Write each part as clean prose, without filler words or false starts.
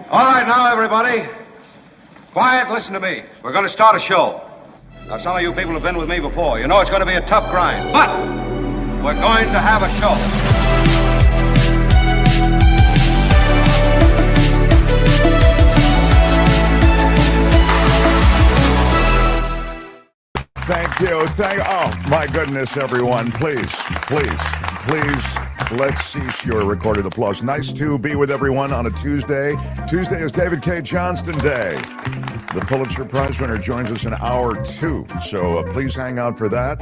All right, now, everybody. Quiet, listen to me. We're going to start a show. Now, some of you people have been with me before. You know it's going to be a tough grind, but we're going to have a show. Thank you. Oh, my goodness, everyone. Please, let's cease your recorded applause. Nice to be with everyone on a Tuesday. Tuesday is David Cay Johnston Day. The Pulitzer Prize winner joins us in hour 2, so please hang out for that.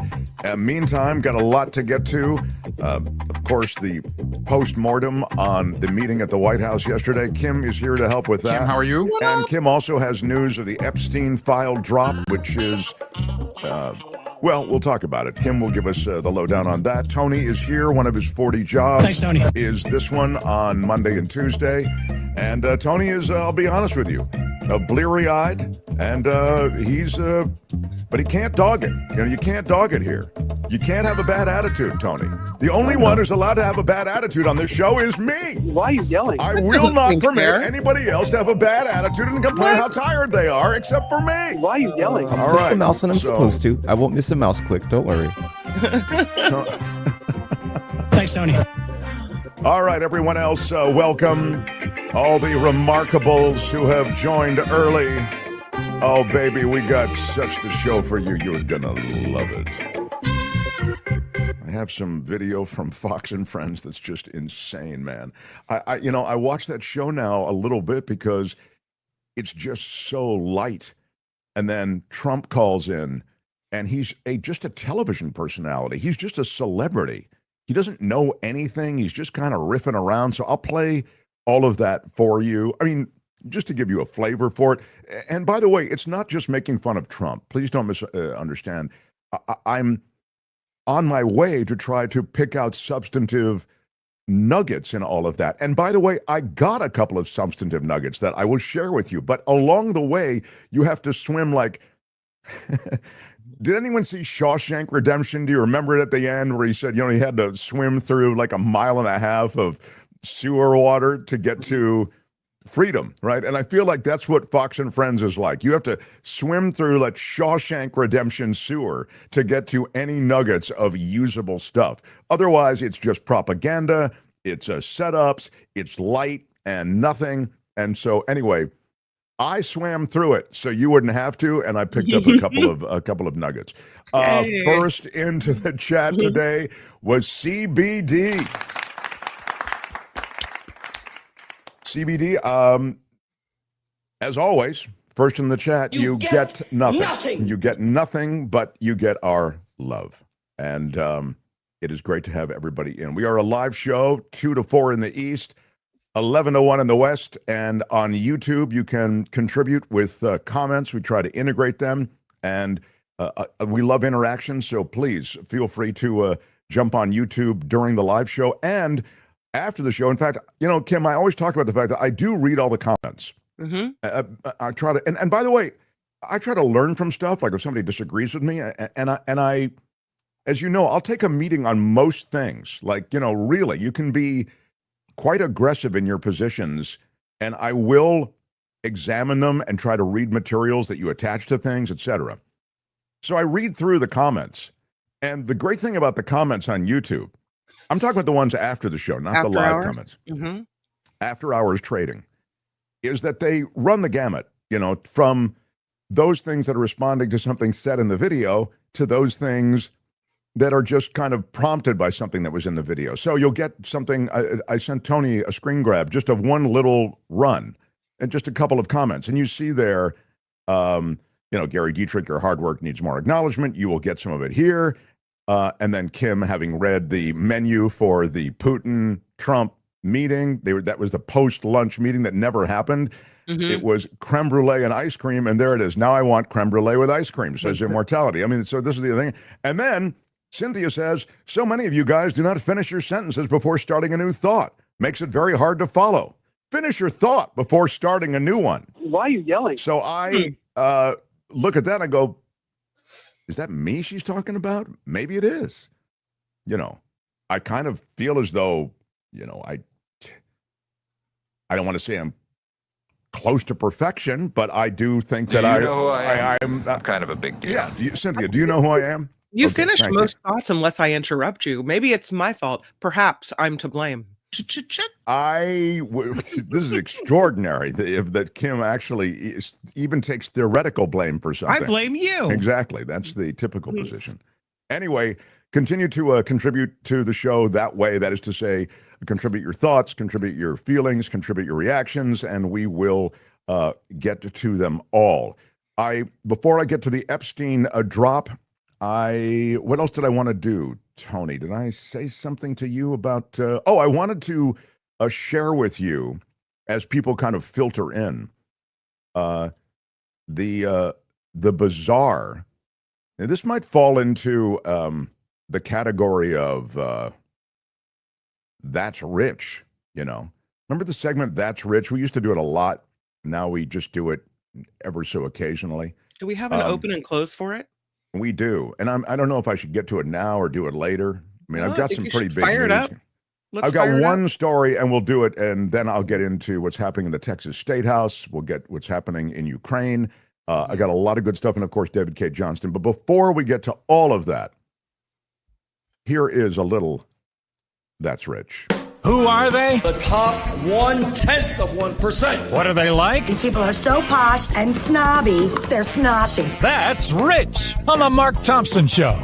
Meantime, got a lot to get to. Of course, the post-mortem on the meeting at the White House yesterday. Kim is here to help with that. Kim, how are you? And Kim also has news of the Epstein file drop, which is... well, we'll talk about it. Kim will give us the lowdown on that. Tony is here. One of his 40 jobs. Thanks, Tony. Is this one on Monday and Tuesday. And Tony is, I'll be honest with you, bleary-eyed. And but he can't dog it. You know, you can't dog it here. You can't have a bad attitude, Tony. The only one who's allowed to have a bad attitude on this show is me. Why are you yelling? I will not permit anybody else to have a bad attitude and complain how tired they are, except for me. Why are you yelling? All right. The mouse when I'm supposed to. I won't miss a mouse click. Don't worry. Thanks, Tony. All right, everyone else, welcome. All the remarkables who have joined early. Oh, baby, we got such the show for you. You're gonna love it. I have some video from Fox and Friends that's just insane, man. I watch that show now a little bit because it's just so light. And then Trump calls in, and he's just a television personality. He's just a celebrity. He doesn't know anything. He's just kind of riffing around. So I'll play all of that for you. I mean, just to give you a flavor for it. And by the way, it's not just making fun of Trump. Please don't misunderstand. I'm on my way to try to pick out substantive nuggets in all of that. And by the way, I got a couple of substantive nuggets that I will share with you. But along the way, you have to swim like... Did anyone see Shawshank Redemption? Do you remember it at the end where he said, he had to swim through like 1.5 miles of sewer water to get to freedom, right? And I feel like that's what Fox and Friends is like. You have to swim through like Shawshank Redemption sewer to get to any nuggets of usable stuff. Otherwise, it's just propaganda, it's setups, it's light and nothing. And so anyway, I swam through it so you wouldn't have to, and I picked up a couple of nuggets. First into the chat today was CBD. CBD, as always, first in the chat, you get nothing. You get nothing, but you get our love. And it is great to have everybody in. We are a live show, 2 to 4 in the East, 11 to 1 in the West, and on YouTube, you can contribute with comments. We try to integrate them, and we love interaction, so please feel free to jump on YouTube during the live show and after the show. In fact, Kim, I always talk about the fact that I do read all the comments. Mm-hmm. I try to, and by the way, I try to learn from stuff, like if somebody disagrees with me, and I, as you know, I'll take a meeting on most things. Like, really, you can be quite aggressive in your positions, and I will examine them and try to read materials that you attach to things, etc. So I read through the comments, and the great thing about the comments on YouTube, I'm talking about the ones after the show, not the live comments, after hours trading, is that they run the gamut, from those things that are responding to something said in the video to those things that are just kind of prompted by something that was in the video. So you'll get something, I sent Tony a screen grab just of one little run and just a couple of comments. And you see there, Gary Dietrich, your hard work needs more acknowledgement. You will get some of it here. And then Kim, having read the menu for the Putin-Trump meeting, that was the post-lunch meeting that never happened. Mm-hmm. It was creme brulee and ice cream, and there it is. Now I want creme brulee with ice cream, says Immortality. I mean, so this is the thing. And then Cynthia says, so many of you guys do not finish your sentences before starting a new thought. Makes it very hard to follow. Finish your thought before starting a new one. Why are you yelling? So I look at that and I go, is that me she's talking about? Maybe it is. I kind of feel as though, I don't want to say I'm close to perfection, but I do think that you know who I am? I'm kind of a big deal. Yeah, Cynthia, do you know who I am? You Okay, finished thank most thoughts unless I interrupt you. Maybe it's my fault. Perhaps I'm to blame. This is extraordinary that Kim actually even takes theoretical blame for something. I blame you. Exactly. That's the typical position. Anyway, continue to contribute to the show that way. That is to say, contribute your thoughts, contribute your feelings, contribute your reactions, and we will get to them all. Before I get to the Epstein drop, what else did I want to do, Tony? Did I say something to you about? I wanted to share with you, as people kind of filter in, the bizarre. And this might fall into the category of "That's Rich." Remember the segment "That's Rich"? We used to do it a lot. Now we just do it ever so occasionally. Do we have an open and close for it? We do, and I don't know if I should get to it now or do it later. I mean, No, I've got some pretty big fire it news. up. Let's I've got fire it one up. story, and we'll do it, and then I'll get into what's happening in the Texas State House. We'll get what's happening in Ukraine. I got a lot of good stuff, and of course, David Cay Johnston. But before we get to all of that, here is a little "That's Rich." Who are they? The top 1/10 of 1%. What are they like? These people are so posh and snobby, they're snotty. That's Rich on the Mark Thompson Show.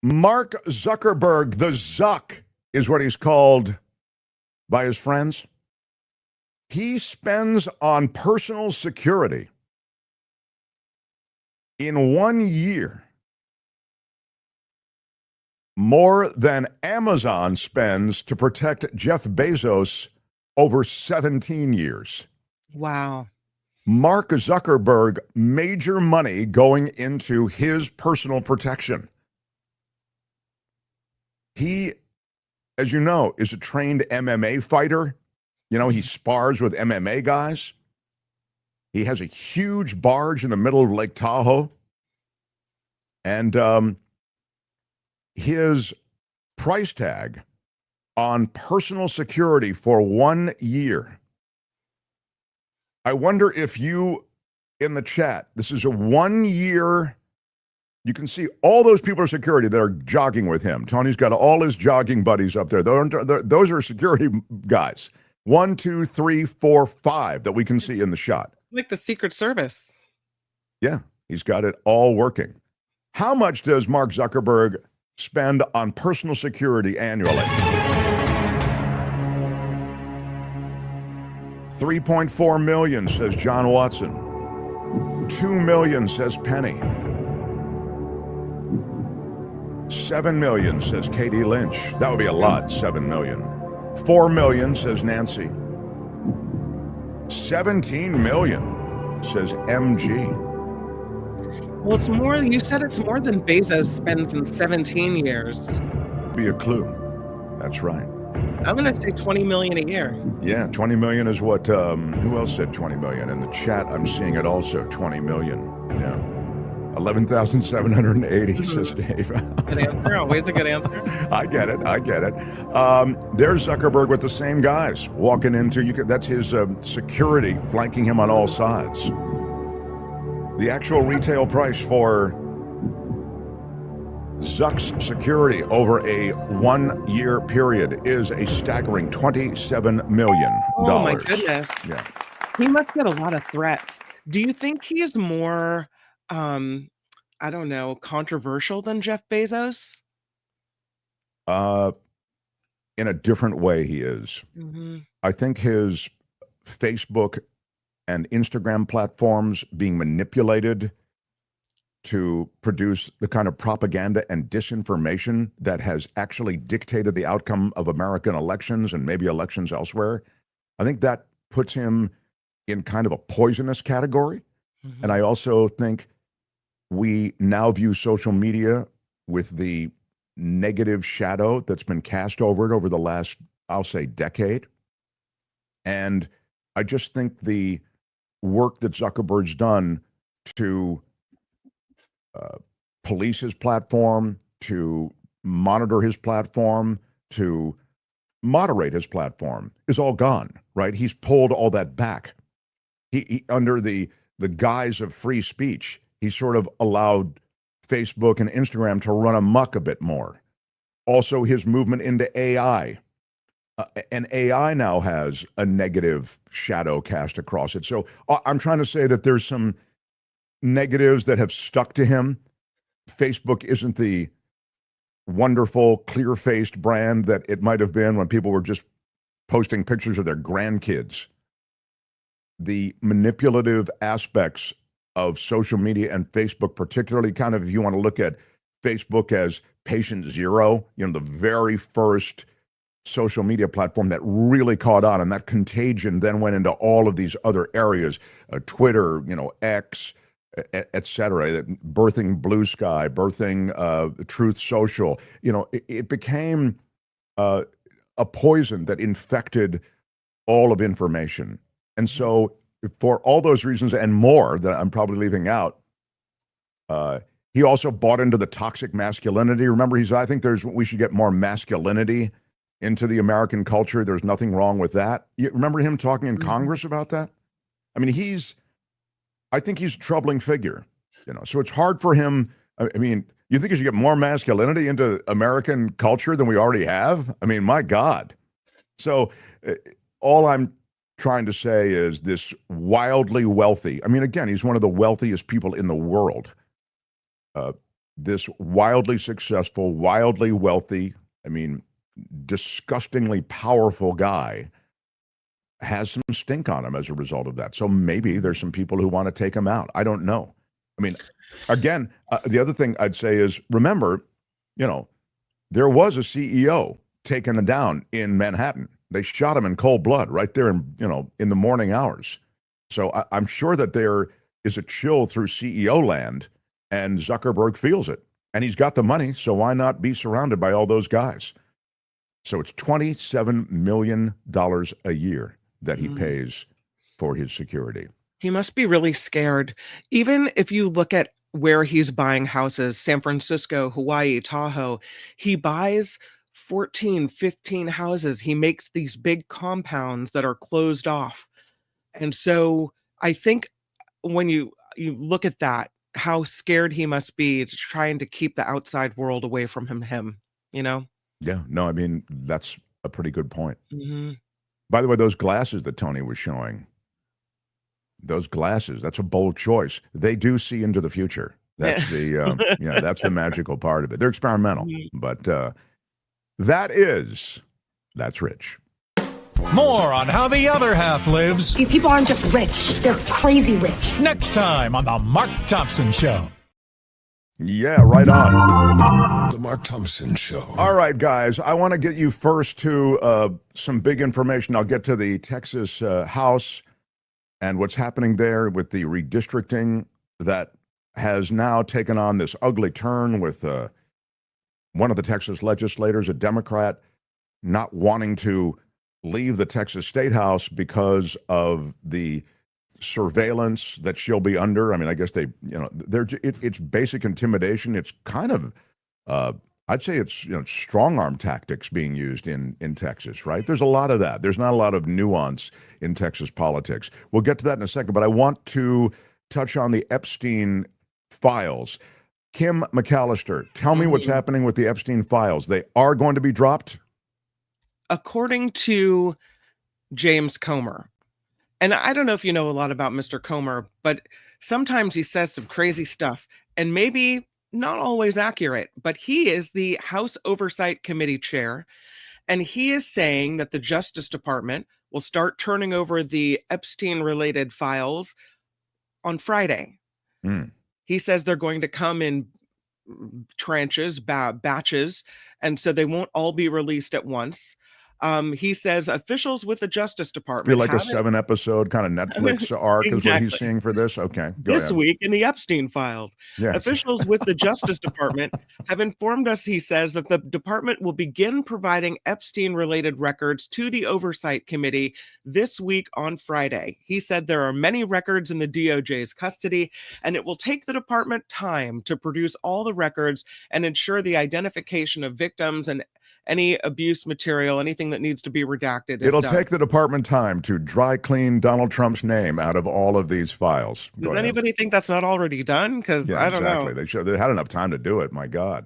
Mark Zuckerberg, the Zuck, is what he's called by his friends. He spends on personal security in 1 year more than Amazon spends to protect Jeff Bezos over 17 years. Wow. Mark Zuckerberg, major money going into his personal protection. He, as you know, is a trained MMA fighter. He spars with MMA guys. He has a huge barge in the middle of Lake Tahoe. And his price tag on personal security for 1 year. I wonder if you in the chat, this is a 1 year. You can see all those people are security that are jogging with him. Tony's got all his jogging buddies up there. Those are security guys. 1, 2, 3, 4, 5 that we can see in the shot. Like the Secret Service. Yeah, he's got it all working. How much does Mark Zuckerberg spend on personal security annually? $3.4 million, says John Watson. $2 million, says Penny. $7 million, says Katie Lynch. That would be a lot, $7 million. $4 million, says Nancy. $17 million, says MG. Well, it's more, you said it's more than Bezos spends in 17 years. Be a clue. That's right. I'm going to say 20 million a year. Yeah, 20 million is what, who else said 20 million? In the chat, I'm seeing it also, 20 million. Yeah. 11,780, says Dave. Good answer. Always a good answer. I get it. There's Zuckerberg with the same guys walking into, that's his security flanking him on all sides. The actual retail price for Zuck's security over a 1 year period is a staggering $27 million. Oh my goodness. Yeah. He must get a lot of threats. Do you think he is more, I don't know, controversial than Jeff Bezos? In a different way, he is. Mm-hmm. I think his Facebook and Instagram platforms being manipulated to produce the kind of propaganda and disinformation that has actually dictated the outcome of American elections and maybe elections elsewhere. I think that puts him in kind of a poisonous category. Mm-hmm. And I also think we now view social media with the negative shadow that's been cast over it over the last, I'll say, decade. And I just think the work that Zuckerberg's done to police his platform, to monitor his platform, to moderate his platform is all gone, right? He's pulled all that back. He under the guise of free speech, he sort of allowed Facebook and Instagram to run amok a bit more. Also, his movement into AI. And AI now has a negative shadow cast across it. So I'm trying to say that there's some negatives that have stuck to him. Facebook isn't the wonderful, clear-faced brand that it might have been when people were just posting pictures of their grandkids. The manipulative aspects of social media and Facebook, particularly kind of if you want to look at Facebook as patient zero, the very first social media platform that really caught on, and that contagion then went into all of these other areas, Twitter, X, et cetera, birthing Blue Sky, birthing Truth Social. It became a poison that infected all of information. And so for all those reasons and more that I'm probably leaving out, he also bought into the toxic masculinity. Remember, I think we should get more masculinity into the American culture. There's nothing wrong with that. You remember him talking in Congress about that? I mean, I think he's a troubling figure, so it's hard for him. I mean, you think he should get more masculinity into American culture than we already have? I mean, my God. So all I'm trying to say is this wildly wealthy, I mean, again, he's one of the wealthiest people in the world. This wildly successful, wildly wealthy, I mean, disgustingly powerful guy has some stink on him as a result of that. So maybe there's some people who want to take him out. I don't know. I mean, again, the other thing I'd say is, remember, there was a CEO taken down in Manhattan. They shot him in cold blood right there in the morning hours. So I'm sure that there is a chill through CEO land, and Zuckerberg feels it. And he's got the money, so why not be surrounded by all those guys? So it's $27 million a year that he pays for his security. He must be really scared. Even if you look at where he's buying houses, San Francisco, Hawaii, Tahoe, he buys 14, 15 houses. He makes these big compounds that are closed off. And so I think when you look at that, how scared he must be trying to keep the outside world away from him, Yeah, no, I mean, that's a pretty good point. Mm-hmm. By the way, those glasses that Tony was showing, those glasses, that's a bold choice. They do see into the future. That's that's the magical part of it. They're experimental, but that's rich. More on how the other half lives These people aren't just rich, they're crazy rich. next time on The Mark Thompson Show. Yeah, right on. The Mark Thompson Show. All right, guys, I want to get you first to some big information. I'll get to the Texas House and what's happening there with the redistricting that has now taken on this ugly turn with one of the Texas legislators, a Democrat, not wanting to leave the Texas State House because of the surveillance that she'll be under. I mean, I guess it's basic intimidation. It's kind of, I'd say it's strong arm tactics being used in Texas, right? There's a lot of that. There's not a lot of nuance in Texas politics. We'll get to that in a second, but I want to touch on the Epstein Files. Kim McAllister, tell me what's happening with the Epstein Files. They are going to be dropped? According to James Comer, and I don't know if you know a lot about Mr. Comer, but sometimes he says some crazy stuff and maybe not always accurate, but he is the House Oversight Committee chair. And he is saying that the Justice Department will start turning over the Epstein-related files on Friday. He says they're going to come in tranches, batches, and so they won't all be released at once. He says officials with the Justice Department Feel like a 7-episode kind of Netflix arc is what he's seeing for this? Okay, go this ahead. week in the Epstein Files. Yes. Officials with the Justice Department have informed us, he says, that the department will begin providing Epstein-related records to the Oversight Committee this week on Friday. He said there are many records in the DOJ's custody, and it will take the department time to produce all the records and ensure the identification of victims and any abuse material, anything that needs to be redacted is It'll done. take the department time to dry clean Donald Trump's name out of all of these files. Does anybody think that's not already done? Because I don't know. They had enough time to do it. My God.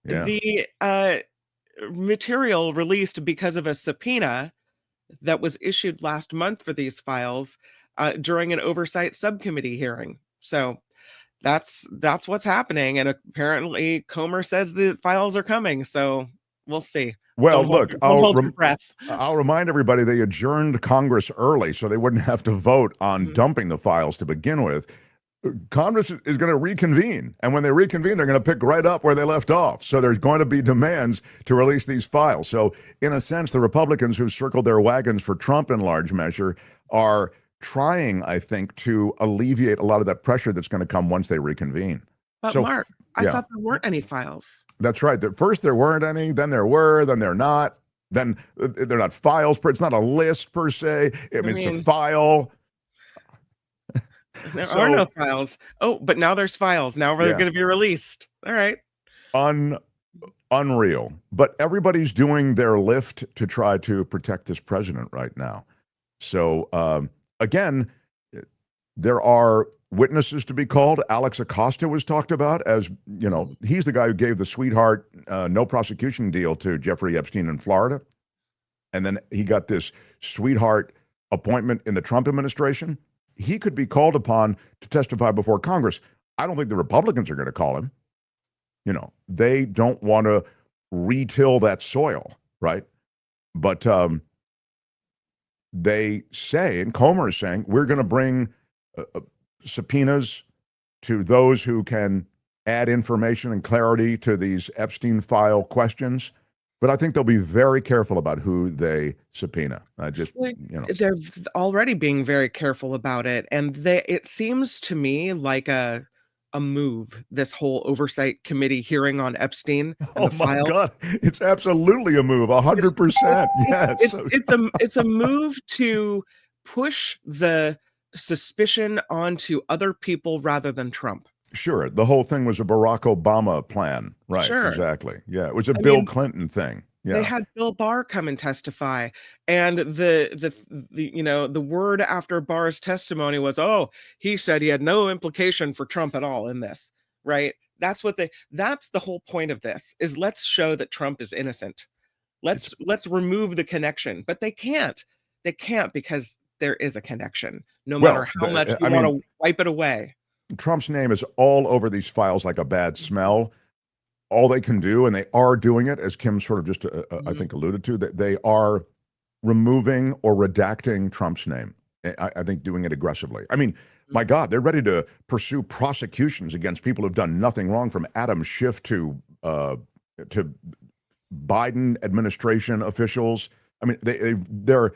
Yeah. The material released because of a subpoena that was issued last month for these files during an oversight subcommittee hearing. So that's what's happening. And apparently Comer says the files are coming. So we'll see. Well, Don't look, hold your breath. I'll remind everybody they adjourned Congress early so they wouldn't have to vote on dumping the files to begin with. Congress is going to reconvene, and when they reconvene, they're going to pick right up where they left off. So there's going to be demands to release these files. So in a sense, the Republicans who circled their wagons for Trump in large measure are trying, I think, to alleviate a lot of that pressure that's going to come once they reconvene. But so, Mark, I thought there weren't any files. That's right. First there weren't any, then there were, then they're not. Then they're not files. It's not a list per se. It's a file. There are no files. Oh, but now there's files. Now they're going to be released. All right. Unreal. But everybody's doing their lift to try to protect this president right now. So, again, there are witnesses to be called. Alex Acosta was talked about as, he's the guy who gave the sweetheart no prosecution deal to Jeffrey Epstein in Florida. And then he got this sweetheart appointment in the Trump administration. He could be called upon to testify before Congress. I don't think the Republicans are going to call him. They don't want to retill that soil, right? But they say, and Comer is saying, we're going to bring subpoenas to those who can add information and clarity to these Epstein file questions. But I think they'll be very careful about who they subpoena. They're already being very careful about it. And it seems to me like a move, this whole oversight committee hearing on Epstein. Oh my God. It's absolutely a move. 100%. Yes. It's a move to push the suspicion onto other people rather than Trump. Sure. The whole thing was a Barack Obama plan. Right. Sure. Exactly. Yeah. It was a Bill Clinton thing. Yeah. They had Bill Barr come and testify. And the word after Barr's testimony was, oh, he said he had no implication for Trump at all in this. Right. That's the whole point of this is let's show that Trump is innocent. Let's remove the connection. But they can't because there is a connection, no matter how much you want to wipe it away. Trump's name is all over these files like a bad smell. All they can do, and they are doing it, as Kim sort of just, I think, alluded to, that they are removing or redacting Trump's name. I think doing it aggressively. I mean, my God, they're ready to pursue prosecutions against people who've done nothing wrong, from Adam Schiff to Biden administration officials. I mean, they're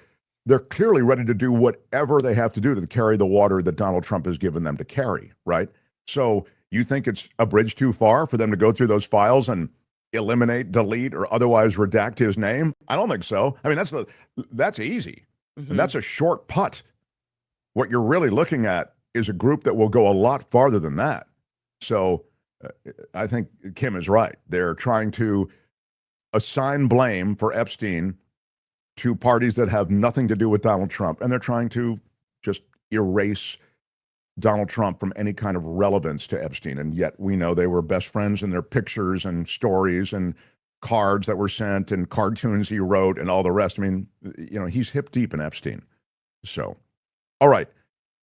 clearly ready to do whatever they have to do to carry the water that Donald Trump has given them to carry, right? So you think it's a bridge too far for them to go through those files and eliminate, delete, or otherwise redact his name? I don't think so. I mean, that's easy. And that's a short putt. What you're really looking at is a group that will go a lot farther than that. So I think Kim is right. They're trying to assign blame for Epstein to parties that have nothing to do with Donald Trump. And they're trying to just erase Donald Trump from any kind of relevance to Epstein. And yet we know they were best friends, and their pictures and stories and cards that were sent and cartoons he wrote and all the rest. I mean, he's hip deep in Epstein. So, all right,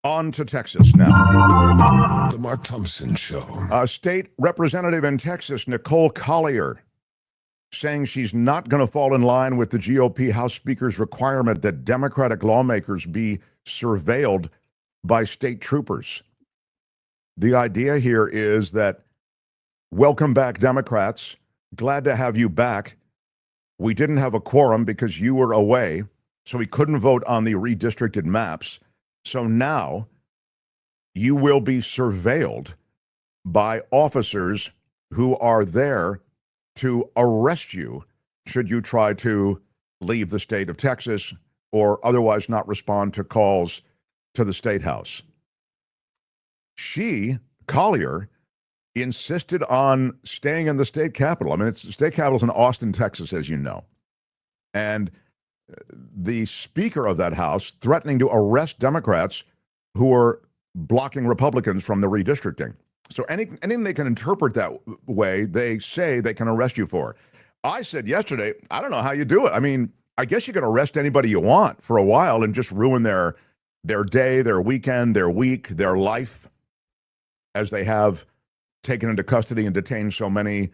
on to Texas now. The Mark Thompson Show. State representative in Texas, Nicole Collier, saying she's not going to fall in line with the GOP House Speaker's requirement that Democratic lawmakers be surveilled by state troopers. The idea here is that, welcome back, Democrats. Glad to have you back. We didn't have a quorum because you were away, so we couldn't vote on the redistricted maps. So now you will be surveilled by officers who are there to arrest you should you try to leave the state of Texas or otherwise not respond to calls to the State House. Collier, insisted on staying in the state capitol. I mean, the state capitol is in Austin, Texas, as you know. And the Speaker of that House threatening to arrest Democrats who are blocking Republicans from the redistricting. So anything they can interpret that way, they say they can arrest you for. I said yesterday, I don't know how you do it. I mean, I guess you can arrest anybody you want for a while and just ruin their day, their weekend, their week, their life, as they have taken into custody and detained so many,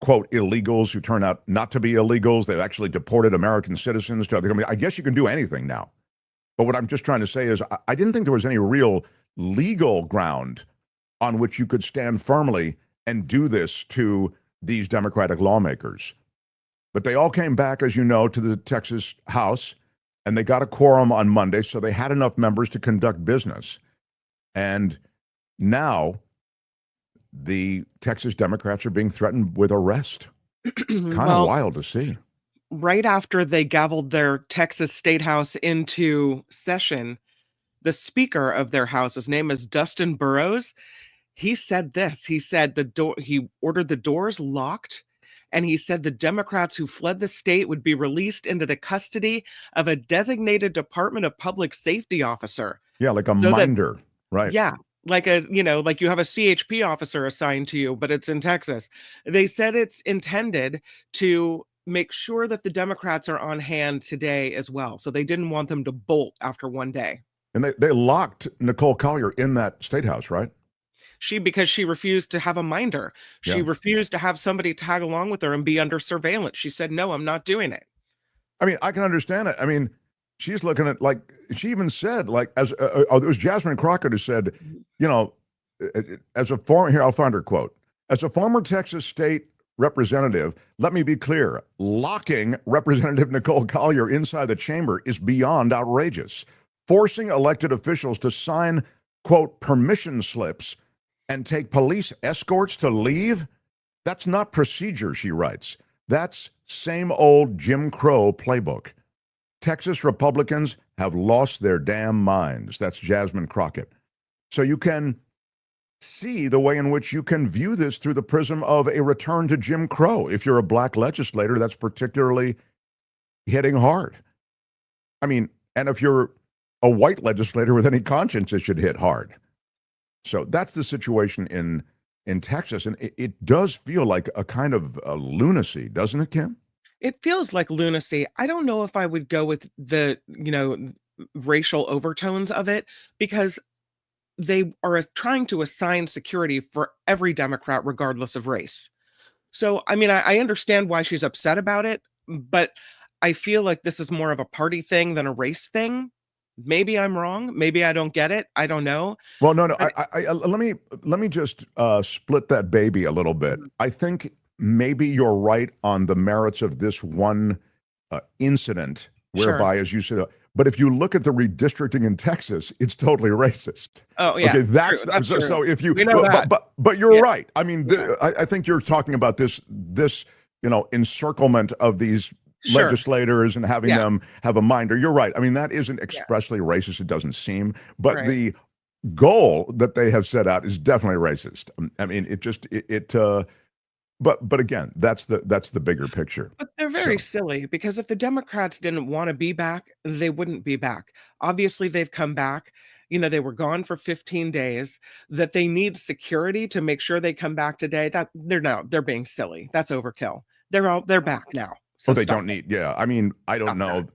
quote, illegals who turn out not to be illegals. They've actually deported American citizens to other countries. I guess you can do anything now. But what I'm just trying to say is I didn't think there was any real legal ground on which you could stand firmly and do this to these Democratic lawmakers. But they all came back, as you know, to the Texas House, and they got a quorum on Monday, so they had enough members to conduct business. And now the Texas Democrats are being threatened with arrest. It's kind of wild to see. Right after they gavelled their Texas State House into session, the Speaker of their House, his name is Dustin Burrows, he said this. He said he ordered the doors locked, and he said the Democrats who fled the state would be released into the custody of a designated Department of Public Safety officer. Yeah, like a minder, right? Yeah, like like you have a CHP officer assigned to you, but it's in Texas. They said it's intended to make sure that the Democrats are on hand today as well. So they didn't want them to bolt after one day. And they locked Nicole Collier in that state house, right? Because she refused to have a minder. She refused to have somebody tag along with her and be under surveillance. She said, no, I'm not doing it. I mean, I can understand it. I mean, she's looking at, like, she even said, like, it was Jasmine Crockett who said, you know, as a former, here, I'll find her quote. As a former Texas state representative, let me be clear, locking Representative Nicole Collier inside the chamber is beyond outrageous. Forcing elected officials to sign, quote, permission slips and take police escorts to leave? That's not procedure, she writes. That's same old Jim Crow playbook. Texas Republicans have lost their damn minds. That's Jasmine Crockett. So you can see the way in which you can view this through the prism of a return to Jim Crow. If you're a black legislator, that's particularly hitting hard. I mean, and if you're a white legislator with any conscience, it should hit hard. So that's the situation in Texas. And it does feel like a kind of a lunacy, doesn't it, Kim? It feels like lunacy. I don't know if I would go with the, racial overtones of it, because they are trying to assign security for every Democrat, regardless of race. So, I mean, I understand why she's upset about it, but I feel like this is more of a party thing than a race thing. Maybe I'm wrong. Maybe I don't get it. I don't know. Well, no. Let me just split that baby a little bit. I think maybe you're right on the merits of this one incident, whereby, as you said. But if you look at the redistricting in Texas, it's totally racist. Oh yeah. Okay, that's true. So. If you, we know that. But you're right. I mean, I think you're talking about this encirclement of these legislators and having them have a minder. You're right. I mean, that isn't expressly racist. It doesn't seem, but the goal that they have set out is definitely racist. I mean, but again, that's the bigger picture. But they're very silly, because if the Democrats didn't want to be back, they wouldn't be back. Obviously, they've come back. They were gone for 15 days, that they need security to make sure they come back today. That they're being silly. That's overkill. They're back now. So they don't need. Yeah. I mean, I don't know.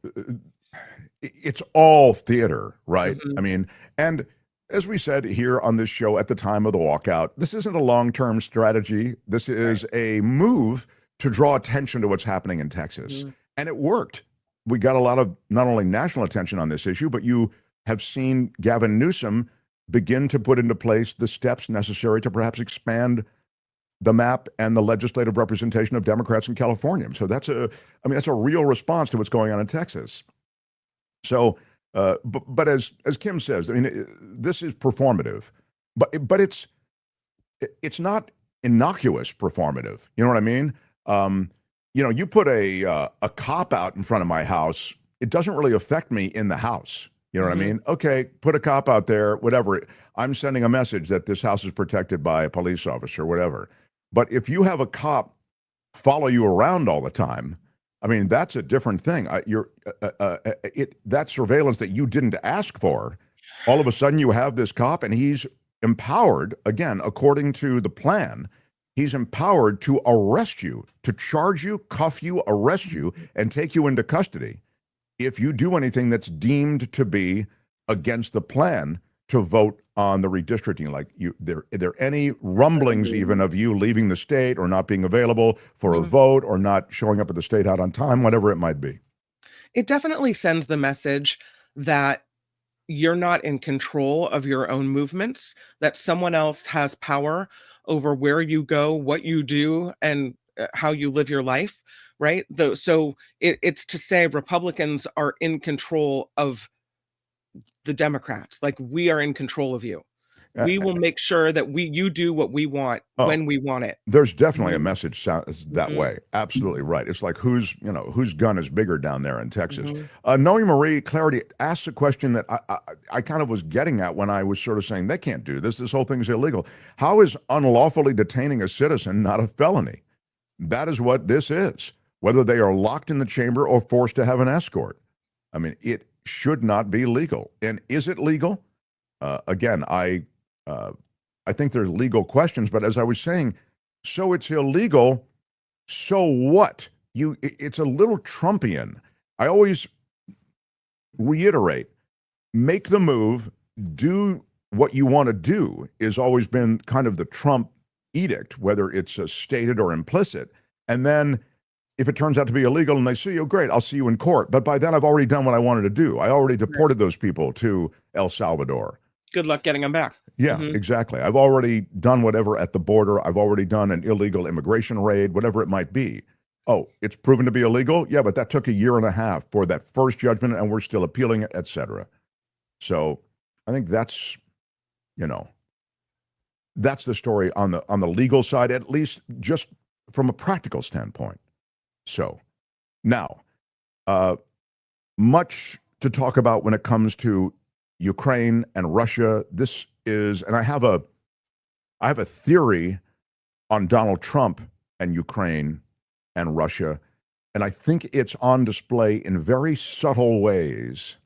It's all theater, right? Mm-hmm. I mean, and as we said here on this show at the time of the walkout, this isn't a long-term strategy. This is a move to draw attention to what's happening in Texas. Mm-hmm. And it worked. We got a lot of not only national attention on this issue, but you have seen Gavin Newsom begin to put into place the steps necessary to perhaps expand the map and the legislative representation of Democrats in California. So that's a real response to what's going on in Texas. So, but as Kim says, I mean, this is performative, but it's not innocuous performative. You know what I mean? You put a cop out in front of my house, it doesn't really affect me in the house. You know what I mean? Okay, put a cop out there, whatever. I'm sending a message that this house is protected by a police officer, whatever. But if you have a cop follow you around all the time, I mean, that's a different thing. That surveillance that you didn't ask for, all of a sudden you have this cop and he's empowered, again, according to the plan, he's empowered to arrest you, to charge you, cuff you, arrest you, and take you into custody if you do anything that's deemed to be against the plan to vote on the redistricting. Like, are there any rumblings even of you leaving the state or not being available for a vote or not showing up at the state house on time, whatever it might be? It definitely sends the message that you're not in control of your own movements, that someone else has power over where you go, what you do, and how you live your life, right? So it's to say Republicans are in control of the Democrats. Like, we are in control of you. We will make sure that you do what we want when we want it. There's definitely a message that way. Absolutely right. It's like whose gun is bigger down there in Texas. Knowing Marie Clarity asked a question that I kind of was getting at when I was sort of saying they can't do this. This whole thing's illegal. How is unlawfully detaining a citizen not a felony? That is what this is. Whether they are locked in the chamber or forced to have an escort. I mean, it should not be legal. And is it legal? Again, I think there's legal questions, but as I was saying, so it's illegal, so what? It's a little Trumpian. I always reiterate, make the move, do what you want to do is always been kind of the Trump edict, whether it's stated or implicit. And then if it turns out to be illegal and they sue you, great, I'll see you in court. But by then I've already done what I wanted to do. I already deported those people to El Salvador. Good luck getting them back. Yeah, exactly. I've already done whatever at the border. I've already done an illegal immigration raid, whatever it might be. Oh, it's proven to be illegal? Yeah, but that took a year and a half for that first judgment, and we're still appealing it, et cetera. So I think that's, that's the story on the legal side, at least just from a practical standpoint. So now, much to talk about when it comes to Ukraine and Russia. This is, and I have a theory on Donald Trump and Ukraine and Russia, and I think it's on display in very subtle ways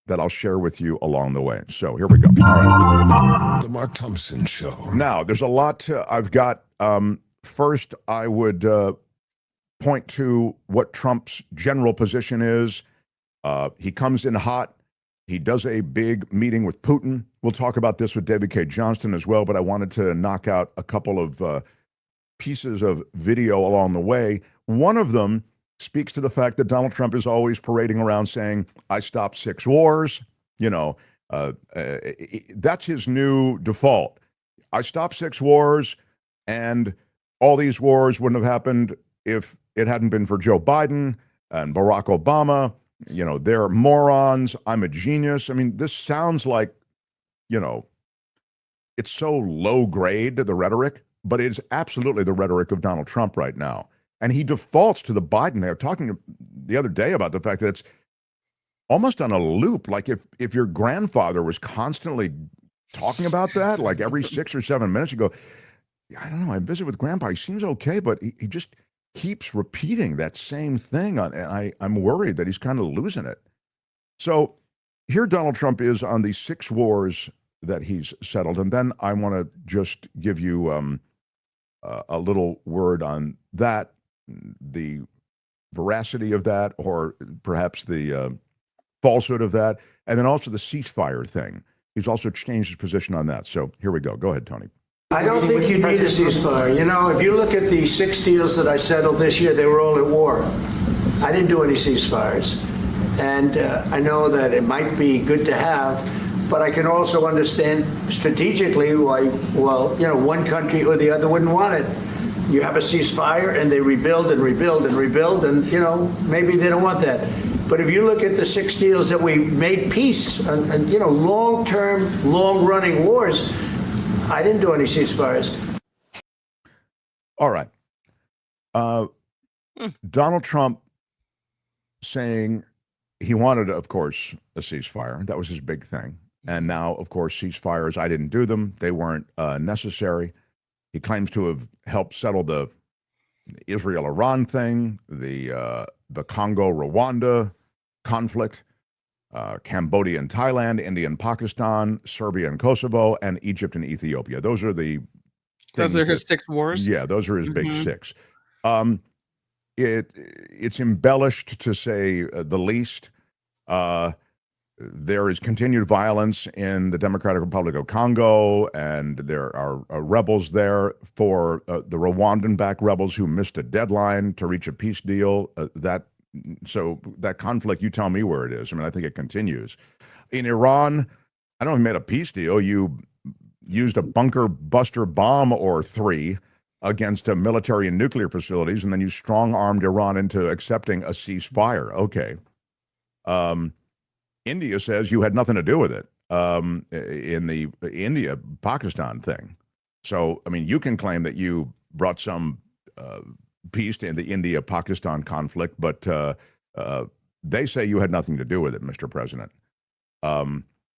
that I'll share with you along the way. So here we go. All right. The Mark Thompson Show. Now, there's a lot I've got. First, I would point to what Trump's general position is. He comes in hot. He does a big meeting with Putin. We'll talk about this with David Cay Johnston as well, but I wanted to knock out a couple of pieces of video along the way. One of them speaks to the fact that Donald Trump is always parading around saying, I stopped 6 wars. That's his new default. I stopped 6 wars, and all these wars wouldn't have happened if it hadn't been for Joe Biden and Barack Obama. They're morons. I'm a genius. I mean, this sounds like, it's so low grade, the rhetoric, but it's absolutely the rhetoric of Donald Trump right now. And he defaults to the Biden. They were talking the other day about the fact that it's almost on a loop. Like if your grandfather was constantly talking about that, like every 6 or 7 minutes, you go, I don't know, I visit with grandpa. He seems okay, but he just keeps repeating that same thing. And I'm worried that he's kind of losing it. So here Donald Trump is on the 6 wars that he's settled. And then I want to just give you a little word on that, the veracity of that, or perhaps the falsehood of that. And then also the ceasefire thing. He's also changed his position on that. So here we go. Go ahead, Tony. I don't think you need a ceasefire. If you look at the 6 deals that I settled this year, they were all at war. I didn't do any ceasefires. And I know that it might be good to have, but I can also understand strategically why, one country or the other wouldn't want it. You have a ceasefire and they rebuild and rebuild and rebuild, and, maybe they don't want that. But if you look at the 6 deals that we made peace and long-term, long-running wars, I didn't do any ceasefires. All right. Donald Trump saying he wanted, of course, a ceasefire. That was his big thing. And now, of course, ceasefires, I didn't do them. They weren't necessary. He claims to have helped settle the Israel-Iran thing, the Congo-Rwanda conflict, Cambodia and Thailand, India and Pakistan, Serbia and Kosovo, and Egypt and Ethiopia. Those are the those are his 6 wars? Yeah, those are his big 6. It's embellished, to say the least. There is continued violence in the Democratic Republic of Congo, and there are rebels there for the Rwandan-backed rebels who missed a deadline to reach a peace deal. So that conflict, you tell me where it is. I mean, I think it continues. In Iran, I don't know if you made a peace deal. You used a bunker buster bomb or 3 against military and nuclear facilities, and then you strong-armed Iran into accepting a ceasefire. Okay. India says you had nothing to do with it in the India-Pakistan thing. So, I mean, you can claim that you brought some peace in the India-Pakistan conflict, but they say you had nothing to do with it, Mr. President.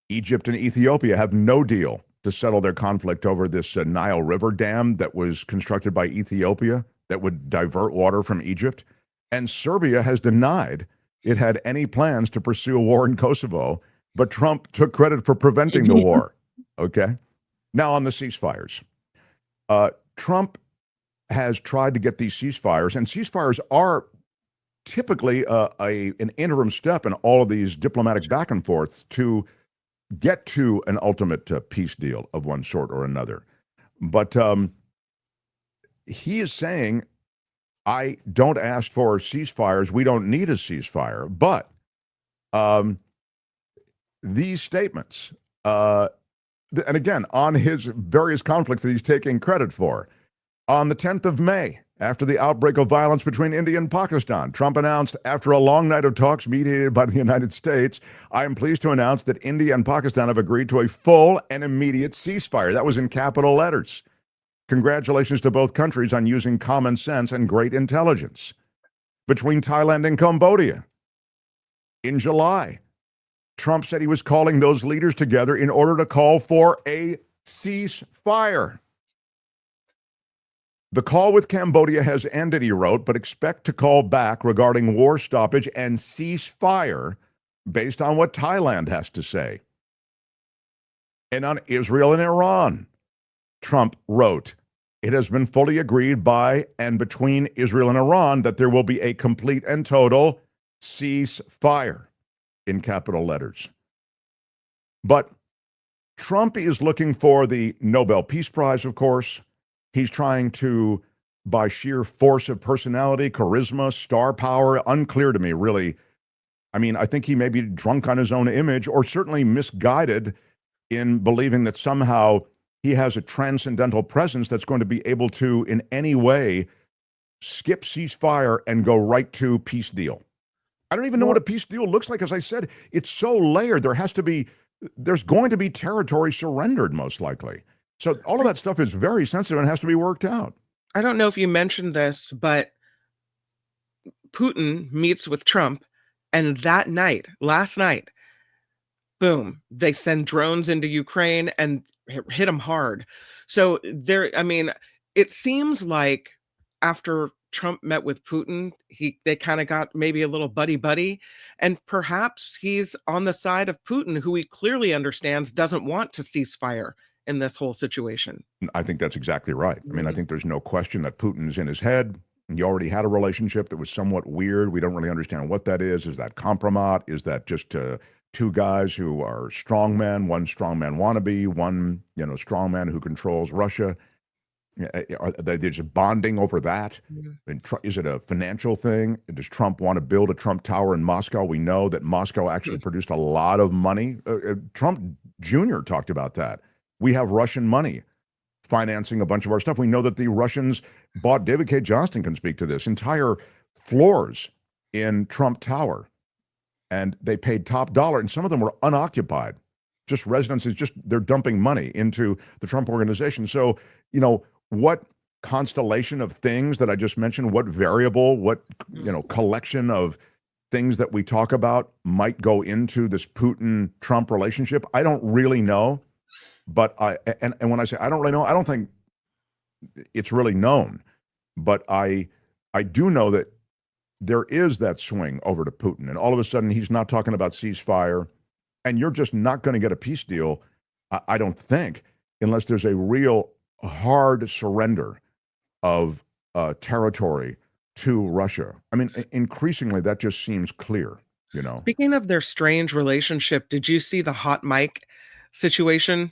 Egypt and Ethiopia have no deal to settle their conflict over this Nile River dam that was constructed by Ethiopia that would divert water from Egypt. And Serbia has denied it had any plans to pursue a war in Kosovo, but Trump took credit for preventing the war. Okay? Now on the ceasefires. Trump has tried to get these ceasefires, and ceasefires are typically an interim step in all of these diplomatic back and forths to get to an ultimate peace deal of one sort or another. But he is saying, I don't ask for ceasefires. We don't need a ceasefire. But these statements, and again, on his various conflicts that he's taking credit for, on the 10th of May, after the outbreak of violence between India and Pakistan, Trump announced, after a long night of talks mediated by the United States, I am pleased to announce that India and Pakistan have agreed to a full and immediate ceasefire. That was in capital letters. Congratulations to both countries on using common sense and great intelligence. Between Thailand and Cambodia, in July, Trump said he was calling those leaders together in order to call for a ceasefire. The call with Cambodia has ended, he wrote, but expect to call back regarding war stoppage and ceasefire based on what Thailand has to say. And on Israel and Iran, Trump wrote, it has been fully agreed by and between Israel and Iran that there will be a complete and total ceasefire, in capital letters. But Trump is looking for the Nobel Peace Prize, of course. He's trying to, by sheer force of personality, charisma, star power, unclear to me, really. I mean, I think he may be drunk on his own image or certainly misguided in believing that somehow he has a transcendental presence that's going to be able to, in any way, skip ceasefire and go right to peace deal. I don't even know what a peace deal looks like. As I said, it's so layered. There's going to be territory surrendered, most likely. So all of that stuff is very sensitive and has to be worked out. I don't know if you mentioned this, but Putin meets with Trump, and that night, last night, boom, they send drones into Ukraine and hit them hard. So it seems like after Trump met with Putin, they kind of got maybe a little buddy, and perhaps he's on the side of Putin, who he clearly understands doesn't want to ceasefire in this whole situation. I think that's exactly right. I mean, I think there's no question that Putin's in his head. You already had a relationship that was somewhat weird. We don't really understand what that is. Is that compromise? Is that just two guys who are strongmen, one strongman wannabe, one strongman who controls Russia? Are they just bonding over that? And is it a financial thing? Does Trump want to build a Trump Tower in Moscow? We know that Moscow actually produced a lot of money. Trump Jr. talked about that. We have Russian money financing a bunch of our stuff. We know that the Russians bought, David Cay Johnston can speak to this, entire floors in Trump Tower. And they paid top dollar, and some of them were unoccupied. Just residences, they're dumping money into the Trump organization. So, what constellation of things that I just mentioned, what variable, what, collection of things that we talk about might go into this Putin-Trump relationship? I don't really know. But and when I say I don't really know, I don't think it's really known. But I do know that there is that swing over to Putin. And all of a sudden, he's not talking about ceasefire. And you're just not going to get a peace deal, I don't think, unless there's a real hard surrender of territory to Russia. I mean, increasingly, that just seems clear, you know. Speaking of their strange relationship, did you see the hot mic situation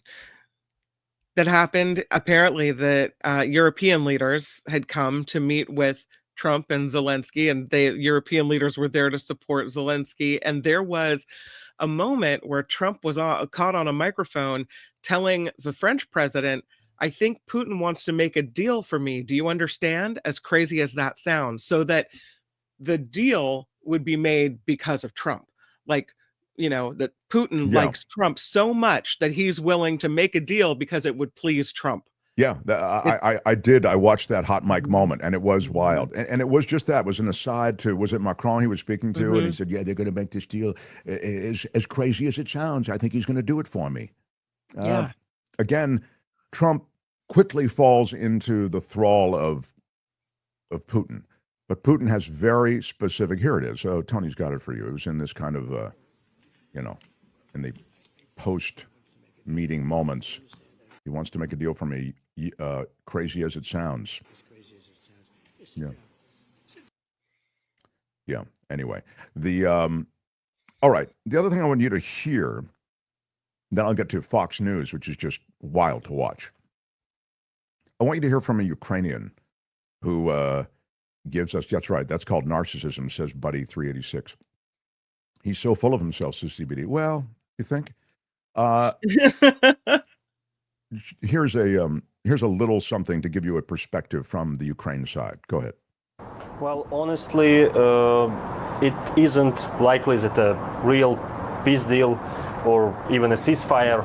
that happened? Apparently, the European leaders had come to meet with Trump and Zelensky, and the European leaders were there to support Zelensky. And there was a moment where Trump was caught on a microphone telling the French president, I think Putin wants to make a deal for me. Do you understand? As crazy as that sounds, so that the deal would be made because of Trump. Like, you know, that Putin likes Trump so much that he's willing to make a deal because it would please Trump. Yeah, I did. I watched that hot mic moment, and it was wild. And it was just that. It was an aside to, was it Macron he was speaking to? And he said, yeah, they're going to make this deal as crazy as it sounds. I think he's going to do it for me. Yeah. Again, Trump quickly falls into the thrall of Putin. But Putin has very specific, here it is. So Tony's got it for you. It was in this kind of, you know, in the post-meeting moments. He wants to make a deal for me, crazy as it sounds. Yeah. Yeah, anyway. All right, the other thing I want you to hear, then I'll get to Fox News, which is just wild to watch. I want you to hear from a Ukrainian who gives us, that's right, that's called narcissism, says Buddy 386. He's so full of himself, says CBD. Well, you think? Here's a little something to give you a perspective from the Ukraine side. Go ahead. Well, honestly, it isn't likely that a real peace deal or even a ceasefire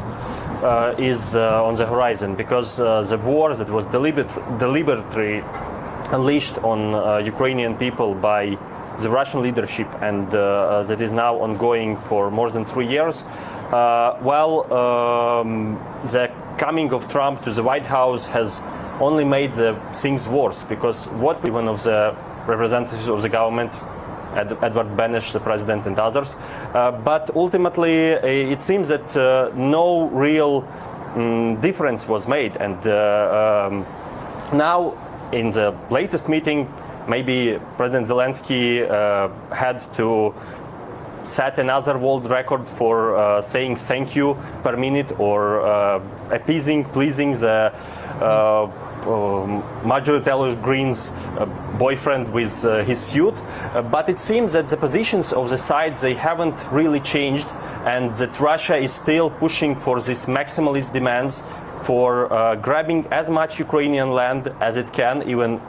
is on the horizon, because the war that was deliberately unleashed on Ukrainian people by the Russian leadership and that is now ongoing for more than 3 years. The coming of Trump to the White House has only made the things worse, because what one of the representatives of the government, Edward Benish, the president, and others, but ultimately it seems that no real difference was made, and now in the latest meeting, maybe President Zelensky had to set another world record for saying thank you per minute, or pleasing the Marjorie Taylor Greene's boyfriend with his suit. But it seems that the positions of the sides, they haven't really changed, and that Russia is still pushing for these maximalist demands for grabbing as much Ukrainian land as it can, even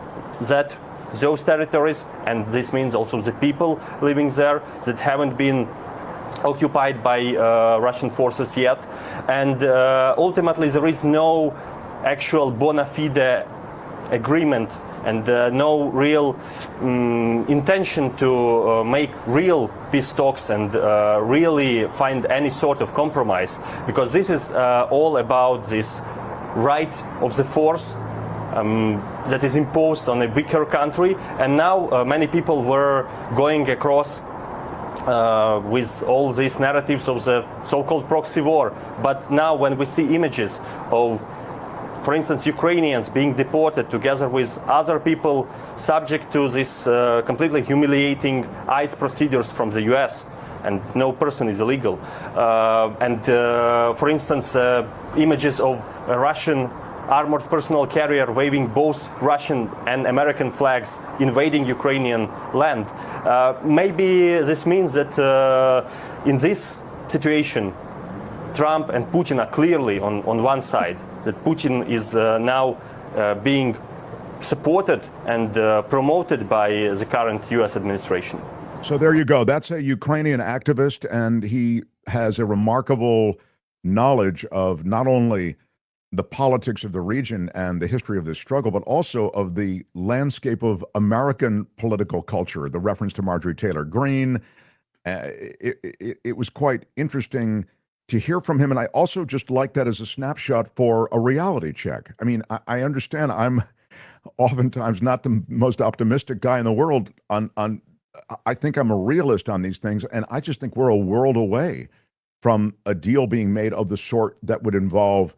that those territories, and this means also the people living there, that haven't been occupied by Russian forces yet. And ultimately there is no actual bona fide agreement and no real intention to make real peace talks and really find any sort of compromise, because this is all about this right of the force that is imposed on a weaker country. And now many people were going across with all these narratives of the so-called proxy war. But now when we see images of, for instance, Ukrainians being deported together with other people subject to this completely humiliating ICE procedures from the US, and no person is illegal. For instance, images of a Russian armored personnel carrier waving both Russian and American flags invading Ukrainian land. Maybe this means that in this situation, Trump and Putin are clearly on one side, that Putin is now being supported and promoted by the current US administration. So there you go. That's a Ukrainian activist, and he has a remarkable knowledge of not only the politics of the region and the history of this struggle, but also of the landscape of American political culture, the reference to Marjorie Taylor Greene. It was quite interesting to hear from him. And I also just like that as a snapshot for a reality check. I mean, I understand I'm oftentimes not the most optimistic guy in the world I think I'm a realist on these things. And I just think we're a world away from a deal being made of the sort that would involve,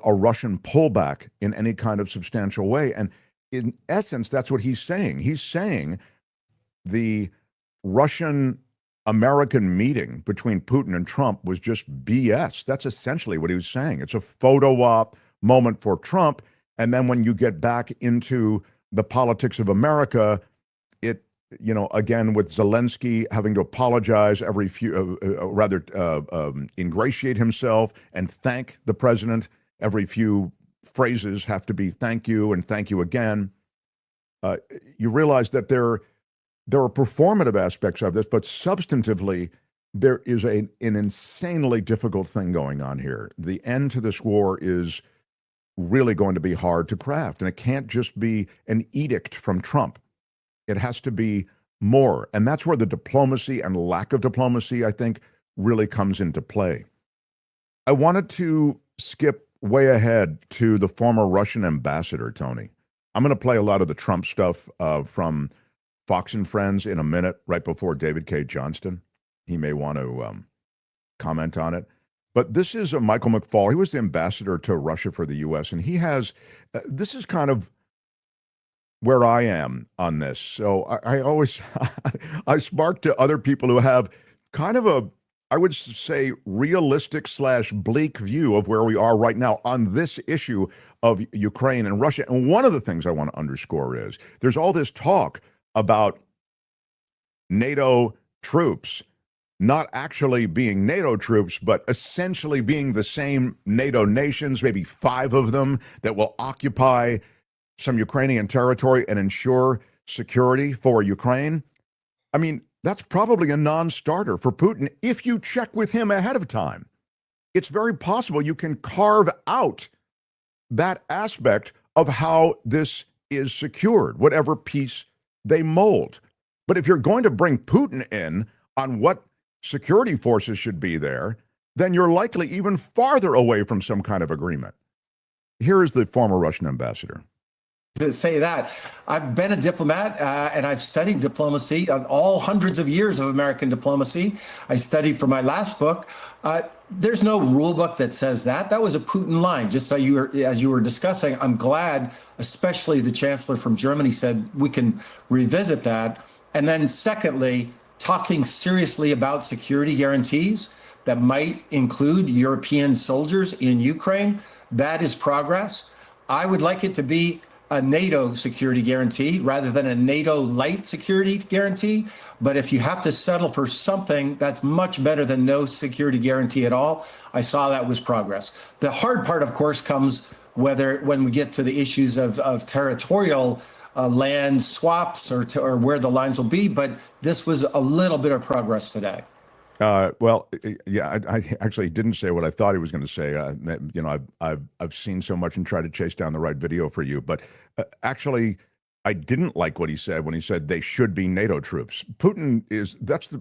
a Russian pullback in any kind of substantial way. And in essence, that's what he's saying. He's saying the Russian-American meeting between Putin and Trump was just BS. That's essentially what he was saying. It's a photo op moment for Trump. And then when you get back into the politics of America, again, with Zelensky having to apologize every few, ingratiate himself and thank the president. Every few phrases have to be thank you and thank you again. You realize that there are performative aspects of this, but substantively, there is an insanely difficult thing going on here. The end to this war is really going to be hard to craft, and it can't just be an edict from Trump. It has to be more, and that's where the diplomacy and lack of diplomacy, I think, really comes into play. I wanted to skip way ahead to the former Russian ambassador, Tony. I'm going to play a lot of the Trump stuff from Fox and Friends in a minute, right before David Cay Johnston. He may want to comment on it. But this is Michael McFaul. He was the ambassador to Russia for the U.S., and he has, this is kind of where I am on this. So I always, I spark to other people who have kind of a, I would say, realistic / bleak view of where we are right now on this issue of Ukraine and Russia. And one of the things I want to underscore is there's all this talk about NATO troops not actually being NATO troops, but essentially being the same NATO nations, maybe 5 of them, that will occupy some Ukrainian territory and ensure security for Ukraine. I mean, that's probably a non-starter for Putin if you check with him ahead of time. It's very possible you can carve out that aspect of how this is secured, whatever piece they mold. But if you're going to bring Putin in on what security forces should be there, then you're likely even farther away from some kind of agreement. Here is the former Russian ambassador. To say that, I've been a diplomat and I've studied diplomacy, all hundreds of years of American diplomacy. I studied for my last book. There's no rule book that says that. That was a Putin line, just as you were discussing. I'm glad, especially the chancellor from Germany said we can revisit that. And then secondly, talking seriously about security guarantees that might include European soldiers in Ukraine. That is progress. I would like it to be a NATO security guarantee rather than a NATO light security guarantee. But if you have to settle for something, that's much better than no security guarantee at all. I saw that was progress. The hard part, of course, comes when we get to the issues of territorial land swaps or where the lines will be. But this was a little bit of progress today. Well, yeah, I actually didn't say what I thought he was going to say. I've seen so much and tried to chase down the right video for you. But actually, I didn't like what he said when he said they should be NATO troops. Putin that's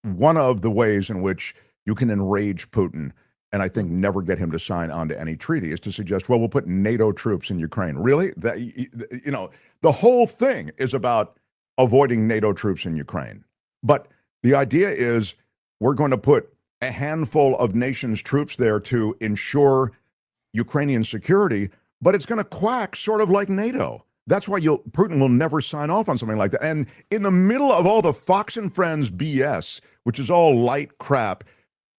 one of the ways in which you can enrage Putin, and I think never get him to sign on to any treaty, is to suggest, well, we'll put NATO troops in Ukraine. Really? The whole thing is about avoiding NATO troops in Ukraine. But the idea is we're going to put a handful of nations' troops there to ensure Ukrainian security, but it's going to quack sort of like NATO. That's why Putin will never sign off on something like that. And in the middle of all the Fox and Friends BS, which is all light crap,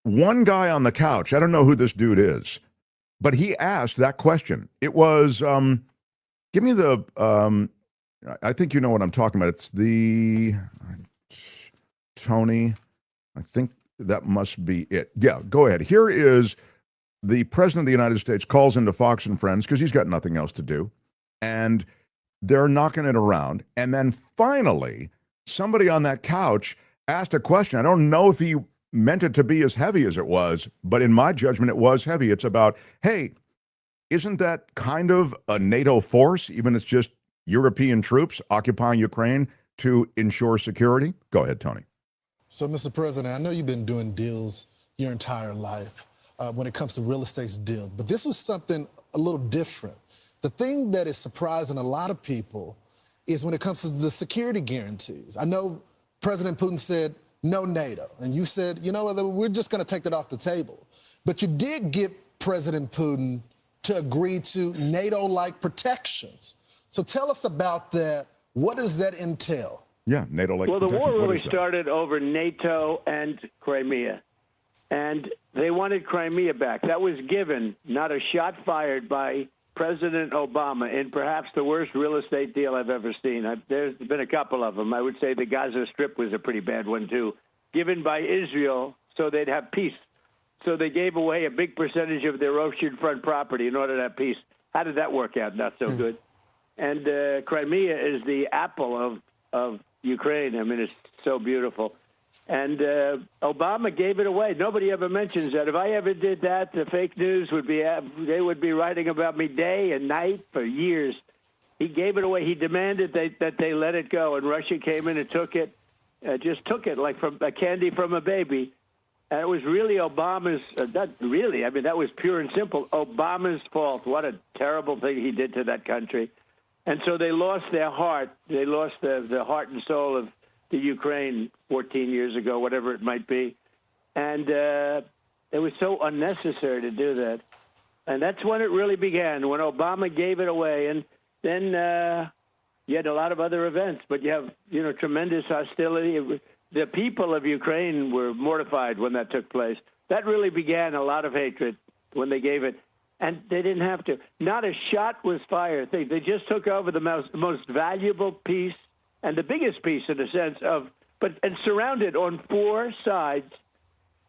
one guy on the couch, I don't know who this dude is, but he asked that question. It was, give me the, I think you know what I'm talking about. It's the, Tony, I think that must be it. Yeah, go ahead. Here is the president of the United States calls into Fox and Friends because he's got nothing else to do. And they're knocking it around. And then finally, somebody on that couch asked a question. I don't know if he meant it to be as heavy as it was, but in my judgment, it was heavy. It's about, hey, isn't that kind of a NATO force, even if it's just European troops occupying Ukraine to ensure security? Go ahead, Tony. So, Mr. President, I know you've been doing deals your entire life when it comes to real estate deals, but this was something a little different. The thing that is surprising a lot of people is when it comes to the security guarantees. I know President Putin said no NATO, and you said, you know what, we're just going to take that off the table. But you did get President Putin to agree to NATO-like protections. So tell us about that. What does that entail? Yeah, NATO-like Well, the protections. war What really is that? started over NATO and Crimea. And they wanted Crimea back. That was given, not a shot fired by President Obama in perhaps the worst real estate deal I've ever seen. There's been a couple of them. I would say the Gaza Strip was a pretty bad one, too. Given by Israel so they'd have peace. So they gave away a big percentage of their oceanfront property in order to have peace. How did that work out? Not so good. And Crimea is the apple of Ukraine. I mean, it's so beautiful. And Obama gave it away. Nobody ever mentions that. If I ever did that, the fake news would be, they would be writing about me day and night for years. He gave it away. He demanded that they let it go. And Russia came in and took it, just took it like from a candy from a baby. And it was really Obama's, not really, I mean, that was pure and simple, Obama's fault. What a terrible thing he did to that country. And so they lost their heart. They lost the heart and soul of the Ukraine 14 years ago, whatever it might be. And it was so unnecessary to do that. And that's when it really began, when Obama gave it away. And then you had a lot of other events, but you have, tremendous hostility. The people of Ukraine were mortified when that took place. That really began a lot of hatred when they gave it. And they didn't have to. Not a shot was fired. They just took over the most valuable piece and the biggest piece in a sense and surrounded on four sides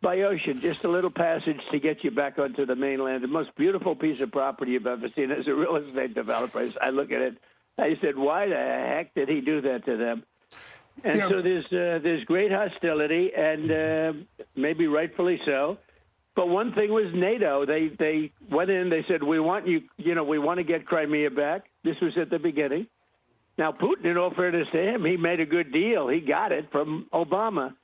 by ocean, just a little passage to get you back onto the mainland. The most beautiful piece of property you've ever seen as a real estate developer. I look at it, I said, why the heck did he do that to them? And so there's great hostility, and maybe rightfully so. But one thing was NATO. They went in. They said, we want you. We want to get Crimea back. This was at the beginning. Now Putin, in all fairness to him, he made a good deal. He got it from Obama.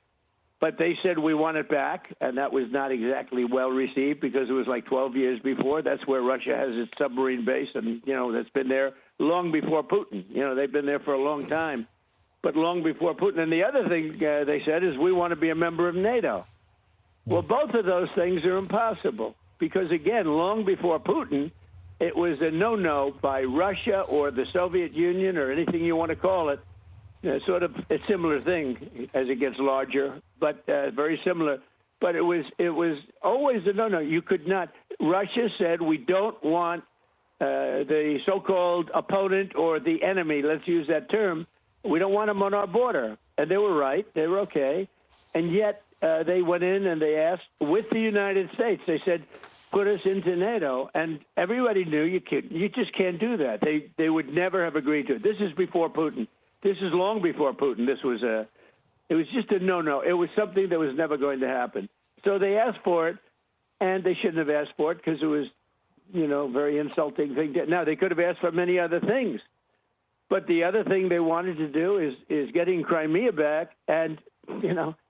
But they said, we want it back, and that was not exactly well received because it was like 12 years before. That's where Russia has its submarine base, and that's been there long before Putin. They've been there for a long time. But long before Putin. And the other thing they said is we want to be a member of NATO. Well, both of those things are impossible because, again, long before Putin, it was a no-no by Russia or the Soviet Union or anything you want to call it. Sort of a similar thing as it gets larger, but very similar. But it was always a no-no. You could not. Russia said we don't want the so-called opponent or the enemy, let's use that term, we don't want them on our border. And they were right. They were okay. And yet they went in and they asked, with the United States, they said, put us into NATO. And everybody knew you just can't do that. They would never have agreed to it. This is before Putin. This is long before Putin. It was just a no-no. It was something that was never going to happen. So they asked for it, and they shouldn't have asked for it because it was, very insulting thing. Now, they could have asked for many other things. But the other thing they wanted to do is getting Crimea back, and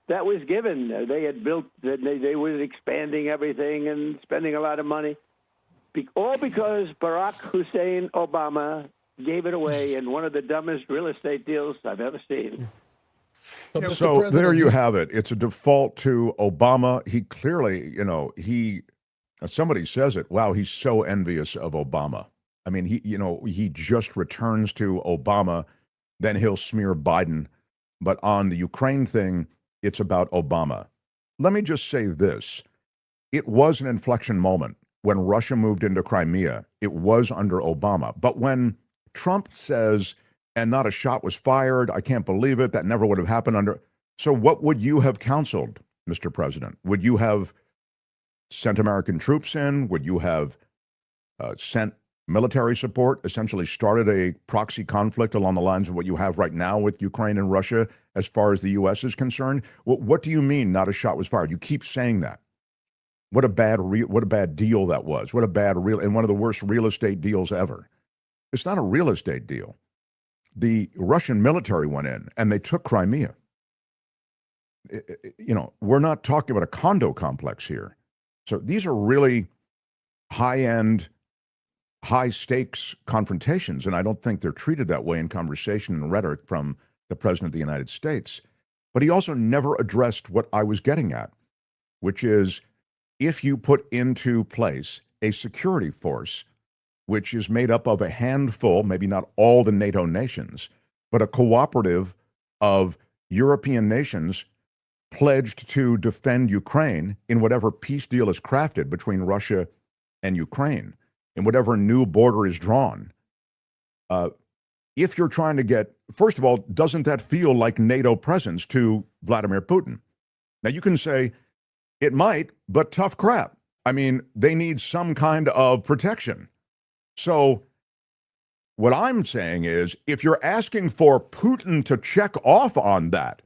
that was given. They had built. They were expanding everything and spending a lot of money, all because Barack Hussein Obama gave it away in one of the dumbest real estate deals I've ever seen. So there you have it. It's a default to Obama. He clearly, somebody says it. Wow, he's so envious of Obama. I mean, he just returns to Obama, then he'll smear Biden. But on the Ukraine thing, it's about Obama. Let me just say this. It was an inflection moment when Russia moved into Crimea. It was under Obama. But when Trump says, and not a shot was fired, I can't believe it, that never would have happened under. So what would you have counseled, Mr. President? Would you have sent American troops in? Would you have sent military support, essentially started a proxy conflict along the lines of what you have right now with Ukraine and Russia as far as the U.S. is concerned? What do you mean not a shot was fired? You keep saying that. What a bad deal that was. What a bad and one of the worst real estate deals ever. It's not a real estate deal. The Russian military went in and they took Crimea. We're not talking about a condo complex here. So these are really high-end, high-stakes confrontations, and I don't think they're treated that way in conversation and rhetoric from the President of the United States. But he also never addressed what I was getting at, which is if you put into place a security force which is made up of a handful, maybe not all the NATO nations, but a cooperative of European nations pledged to defend Ukraine in whatever peace deal is crafted between Russia and Ukraine, in whatever new border is drawn. If you're trying to get, first of all, doesn't that feel like NATO presence to Vladimir Putin? Now, you can say it might, but tough crap. I mean, they need some kind of protection. So what I'm saying is, if you're asking for Putin to check off on that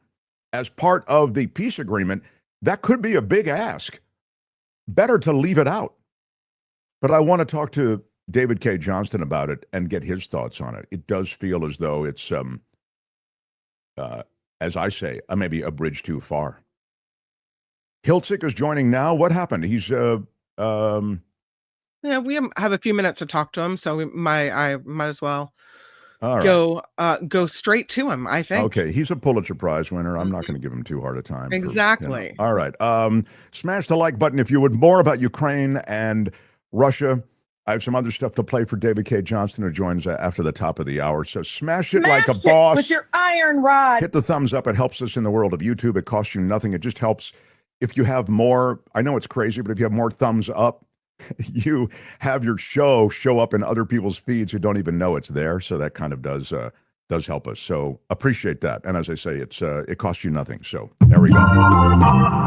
as part of the peace agreement, that could be a big ask. Better to leave it out. But I want to talk to David Cay Johnston about it and get his thoughts on it. It does feel as though it's, as I say, maybe a bridge too far. Hiltzik is joining now. What happened? He's Yeah, we have a few minutes to talk to him, so I might as well all right. go straight to him, I think. Okay, he's a Pulitzer Prize winner. I'm not going to give him too hard a time. Exactly. All right. Smash the like button if you would. More about Ukraine and Russia. I have some other stuff to play for David Cay Johnston, who joins after the top of the hour. So smash it like a boss. With your iron rod. Hit the thumbs up. It helps us in the world of YouTube. It costs you nothing. It just helps if you have more. I know it's crazy, but if you have more thumbs up, you have your show up in other people's feeds who don't even know it's there. So that kind of does help us. So appreciate that. And as I say, it costs you nothing. So there we go.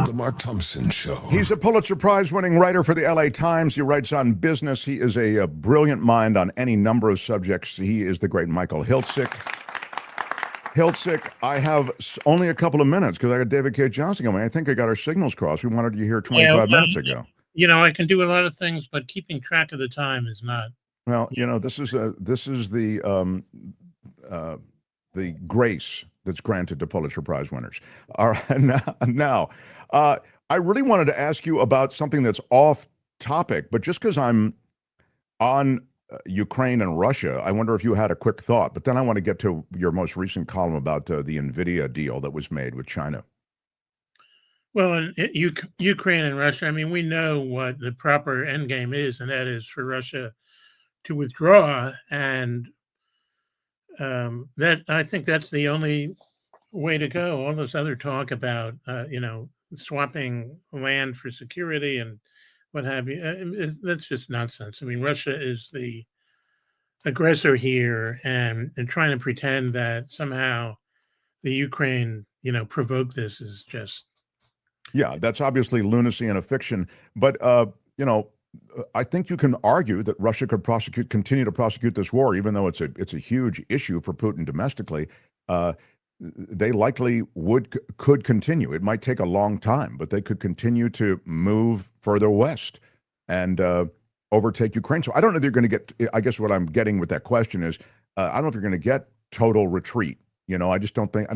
The Mark Thompson Show. He's a Pulitzer Prize winning writer for the LA Times. He writes on business. He is a brilliant mind on any number of subjects. He is the great Michael Hiltzik. Hiltzik, I have only a couple of minutes because I got David Cay Johnston going. I think I got our signals crossed. We wanted you here 25 minutes ago. I can do a lot of things, but keeping track of the time is not. Well, this is the grace that's granted to Pulitzer Prize winners. All right, now, I really wanted to ask you about something that's off topic, but just because I'm on Ukraine and Russia, I wonder if you had a quick thought. But then I want to get to your most recent column about the NVIDIA deal that was made with China. Well, in Ukraine and Russia, I mean, we know what the proper end game is, and that is for Russia to withdraw. And that I think that's the only way to go. All this other talk about, swapping land for security and what have you, that's just nonsense. I mean, Russia is the aggressor here, and trying to pretend that somehow the Ukraine, provoked this is just. Yeah, that's obviously lunacy and a fiction. But, I think you can argue that Russia could continue to prosecute this war, even though it's a huge issue for Putin domestically. They likely could continue. It might take a long time, but they could continue to move further west and overtake Ukraine. So I don't know if you're going to get, I guess what I'm getting with that question is, I don't know if you're going to get total retreat. I don't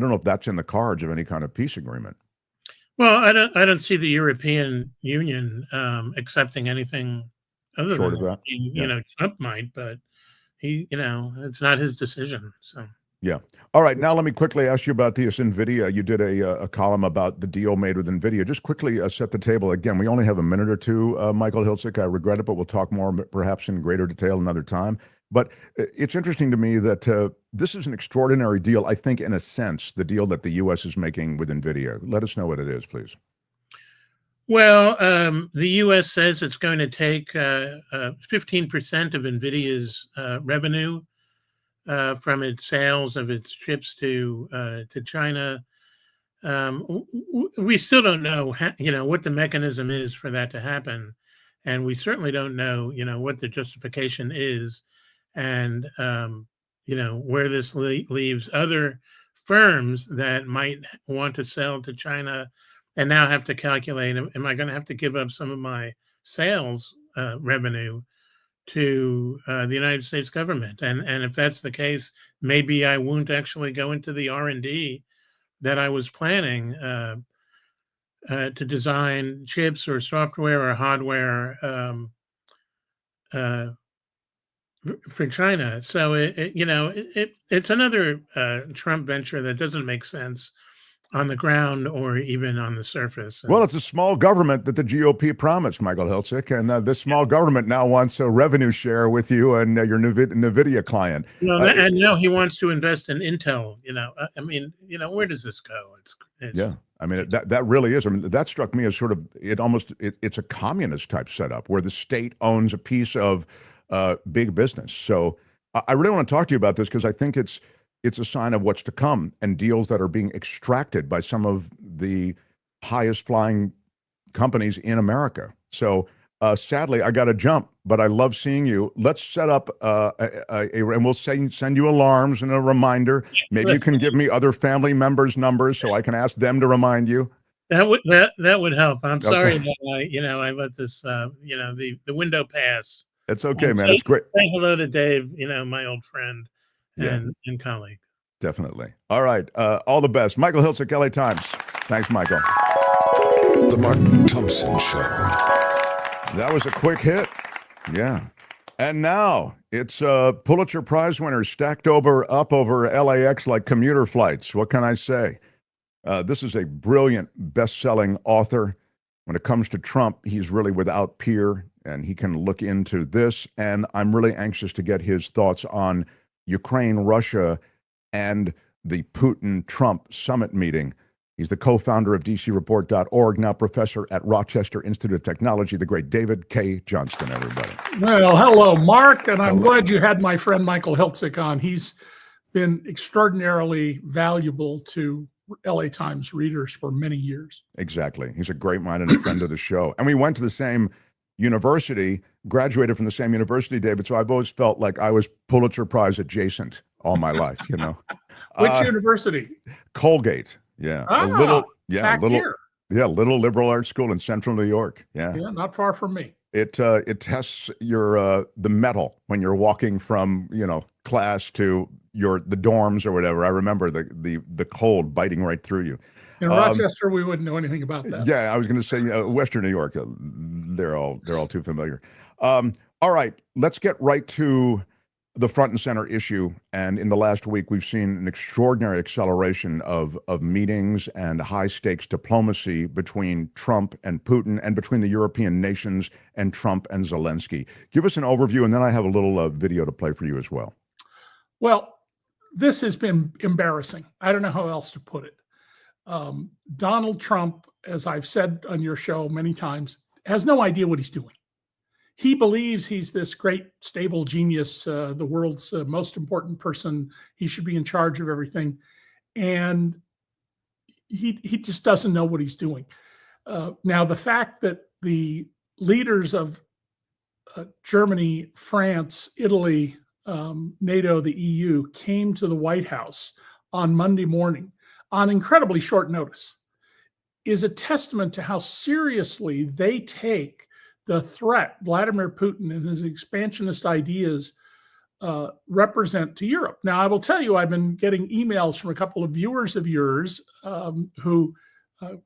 know if that's in the cards of any kind of peace agreement. Well, I don't see the European Union accepting anything other Short than of that. Trump might, but he, it's not his decision. So yeah. All right. Now let me quickly ask you about this NVIDIA. You did a column about the deal made with NVIDIA. Just quickly set the table again. We only have a minute or two, Michael Hiltzik. I regret it, but we'll talk more perhaps in greater detail another time. But it's interesting to me that this is an extraordinary deal, I think, in a sense, the deal that the U.S. is making with NVIDIA. Let us know what it is, please. Well, the U.S. says it's going to take 15% of NVIDIA's revenue from its sales of its chips to China. We still don't know, what the mechanism is for that to happen. And we certainly don't know, what the justification is. And, where this leaves other firms that might want to sell to China and now have to calculate, am I going to have to give up some of my sales revenue to the United States government? And if that's the case, maybe I won't actually go into the R&D that I was planning to design chips or software or hardware for China. So it's another Trump venture that doesn't make sense on the ground or even on the surface. Well, it's a small government that the GOP promised, Michael Hiltzik, and this small government now wants a revenue share with you and your NVIDIA client. Well, and now he wants to invest in Intel. I mean, where does this go? It's yeah. I mean, that really is. I mean, that struck me as sort of it's a communist type setup where the state owns a piece of big business. So I really want to talk to you about this because I think it's a sign of what's to come and deals that are being extracted by some of the highest flying companies in America. So sadly, I got to jump, but I love seeing you. Let's set up and we'll send you alarms and a reminder. Maybe you can give me other family members' numbers so I can ask them to remind you. That would help. I'm sorry that I let this the window pass. It's okay, man. It's great. Say hello to Dave, my old friend and colleague. Definitely. All right. All the best. Michael Hiltzik, LA Times. Thanks, Michael. The Mark Thompson Show. That was a quick hit. Yeah. And now it's Pulitzer Prize winners stacked up over LAX like commuter flights. What can I say? This is a brilliant, best-selling author. When it comes to Trump, he's really without peer, and he can look into this. And I'm really anxious to get his thoughts on Ukraine, Russia, and the Putin-Trump summit meeting. He's the co-founder of DCReport.org, now professor at Rochester Institute of Technology, the great David Cay Johnston, everybody. Well, hello, Mark, and I'm glad you had my friend Michael Hiltzik on. He's been extraordinarily valuable to LA Times readers for many years. Exactly. He's a great mind and a friend of the show. And we went to the same university, graduated from the same university, David, so I've always felt like I was Pulitzer Prize adjacent all my life, Which university? Colgate. Yeah. Little liberal arts school in central New York. Yeah. Yeah, not far from me. It tests your the mettle when you're walking from, class to the dorms or whatever. I remember the cold biting right through you. In Rochester, we wouldn't know anything about that. Yeah, I was going to say Western New York. They're all too familiar. All right, let's get right to the front and center issue. And in the last week, we've seen an extraordinary acceleration of meetings and high stakes diplomacy between Trump and Putin and between the European nations and Trump and Zelensky. Give us an overview, and then I have a little video to play for you as well. Well, this has been embarrassing. I don't know how else to put it. Donald Trump, as I've said on your show many times, has no idea what he's doing. He believes he's this great, stable genius, the world's most important person. He should be in charge of everything. And he just doesn't know what he's doing. Now, the fact that the leaders of Germany, France, Italy, NATO, the EU came to the White House on Monday morning on incredibly short notice is a testament to how seriously they take the threat Vladimir Putin and his expansionist ideas represent to Europe. Now, I will tell you, I've been getting emails from a couple of viewers of yours who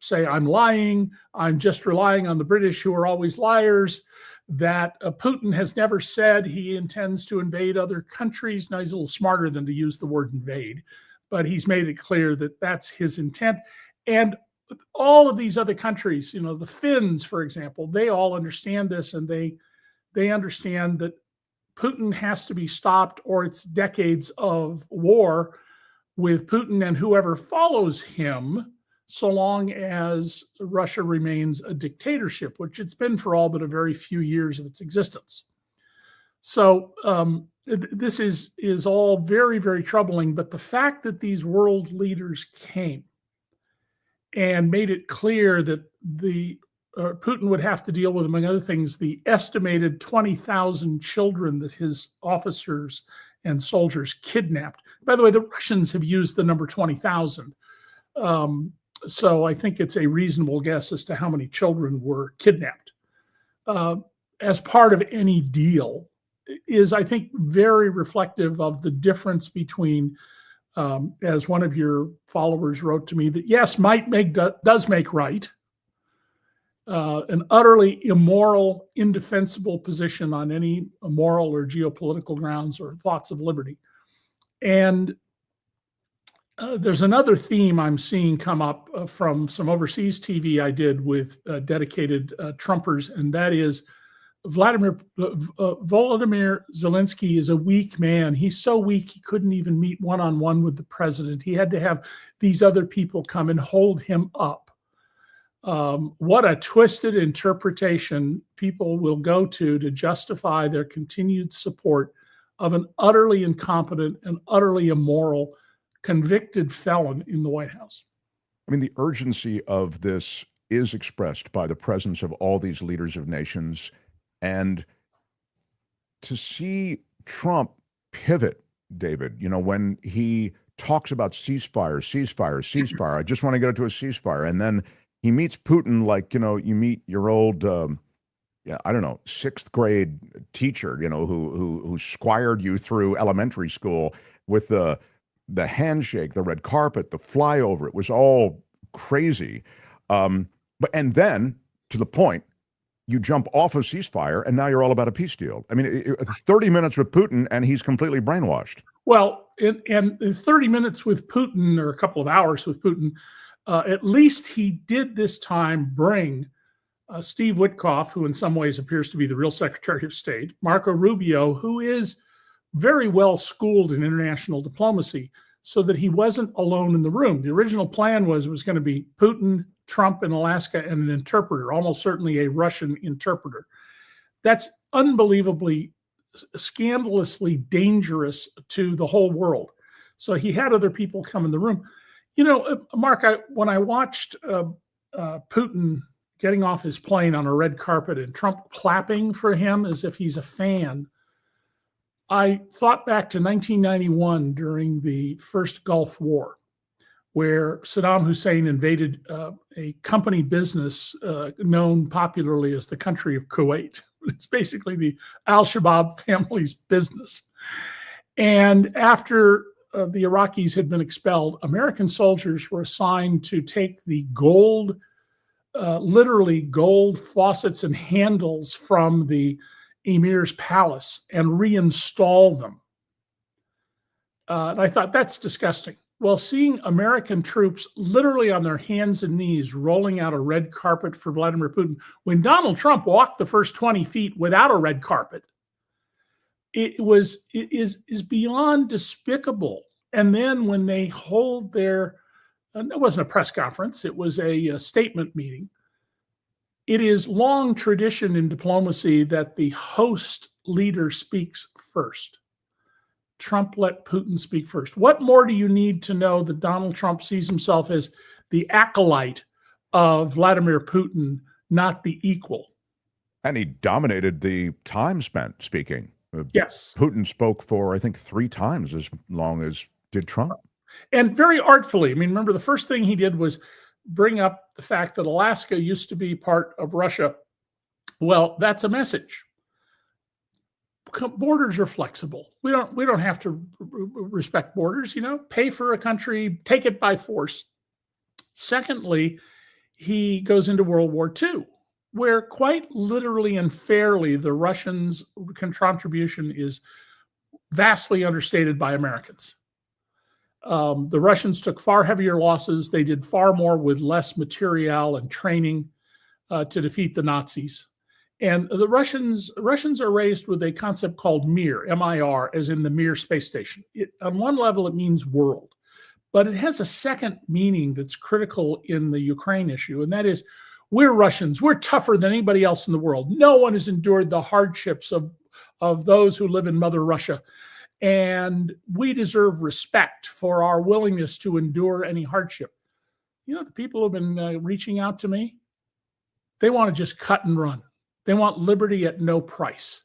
say I'm lying, I'm just relying on the British who are always liars, that Putin has never said he intends to invade other countries. Now, he's a little smarter than to use the word invade, but he's made it clear that that's his intent. And all of these other countries, the Finns, for example, they all understand this, and they understand that Putin has to be stopped, or it's decades of war with Putin and whoever follows him, so long as Russia remains a dictatorship, which it's been for all but a very few years of its existence. So this is all very, very troubling. But the fact that these world leaders came and made it clear that Putin would have to deal with, among other things, the estimated 20,000 children that his officers and soldiers kidnapped. By the way, the Russians have used the number 20,000. So I think it's a reasonable guess as to how many children were kidnapped. As part of any deal is, I think, very reflective of the difference between, as one of your followers wrote to me, that yes, might does make right. An utterly immoral, indefensible position on any moral or geopolitical grounds or thoughts of liberty. And there's another theme I'm seeing come up from some overseas TV I did with dedicated Trumpers, and that is Volodymyr Zelensky is a weak man. He's so weak he couldn't even meet one-on-one with the president. He had to have these other people come and hold him up. What a twisted interpretation people will go to justify their continued support of an utterly incompetent and utterly immoral convicted felon in the White House. I mean, the urgency of this is expressed by the presence of all these leaders of nations. And to see Trump pivot, David, when he talks about ceasefire, I just want to get it to a ceasefire. And then he meets Putin like, you meet your old, sixth grade teacher, who squired you through elementary school with the handshake, the red carpet, the flyover. It was all crazy. And then, to the point, you jump off of ceasefire, and now you're all about a peace deal. I mean, 30 minutes with Putin, and he's completely brainwashed. Well, and 30 minutes with Putin, or a couple of hours with Putin, at least he did this time bring Steve Witkoff, who in some ways appears to be the real Secretary of State, Marco Rubio, who is very well schooled in international diplomacy, so that he wasn't alone in the room. The original plan was it was going to be Putin, Trump in Alaska, and an interpreter, almost certainly a Russian interpreter. That's unbelievably, scandalously dangerous to the whole world. So he had other people come in the room. Mark, when I watched Putin getting off his plane on a red carpet and Trump clapping for him as if he's a fan, I thought back to 1991 during the first Gulf War, where Saddam Hussein invaded a company business known popularly as the country of Kuwait. It's basically the al-Shabaab family's business. And after the Iraqis had been expelled, American soldiers were assigned to take the gold, literally gold faucets and handles from the emir's palace and reinstall them. And I thought, that's disgusting. Well, seeing American troops literally on their hands and knees rolling out a red carpet for Vladimir Putin, when Donald Trump walked the first 20 feet without a red carpet, it is beyond despicable. And then when they hold their, it wasn't a press conference, it was a statement meeting. It is long tradition in diplomacy that the host leader speaks first. Trump let Putin speak first. What more do you need to know that Donald Trump sees himself as the acolyte of Vladimir Putin, not the equal? And he dominated the time spent speaking. Yes. Putin spoke for, I think, 3 times as long as did Trump. And very artfully. I mean, remember, the first thing he did was bring up the fact that Alaska used to be part of Russia. Well, that's a message. Borders are flexible. We don't have to respect borders, pay for a country, take it by force. Secondly, he goes into World War II, where quite literally and fairly the Russians' contribution is vastly understated by Americans. The Russians took far heavier losses. They did far more with less material and training to defeat the Nazis. And the Russians are raised with a concept called Mir, M-I-R, as in the Mir space station. On one level, it means world, but it has a second meaning that's critical in the Ukraine issue, and that is, we're Russians. We're tougher than anybody else in the world. No one has endured the hardships of those who live in Mother Russia. And we deserve respect for our willingness to endure any hardship. The people who have been reaching out to me, they want to just cut and run. They want liberty at no price.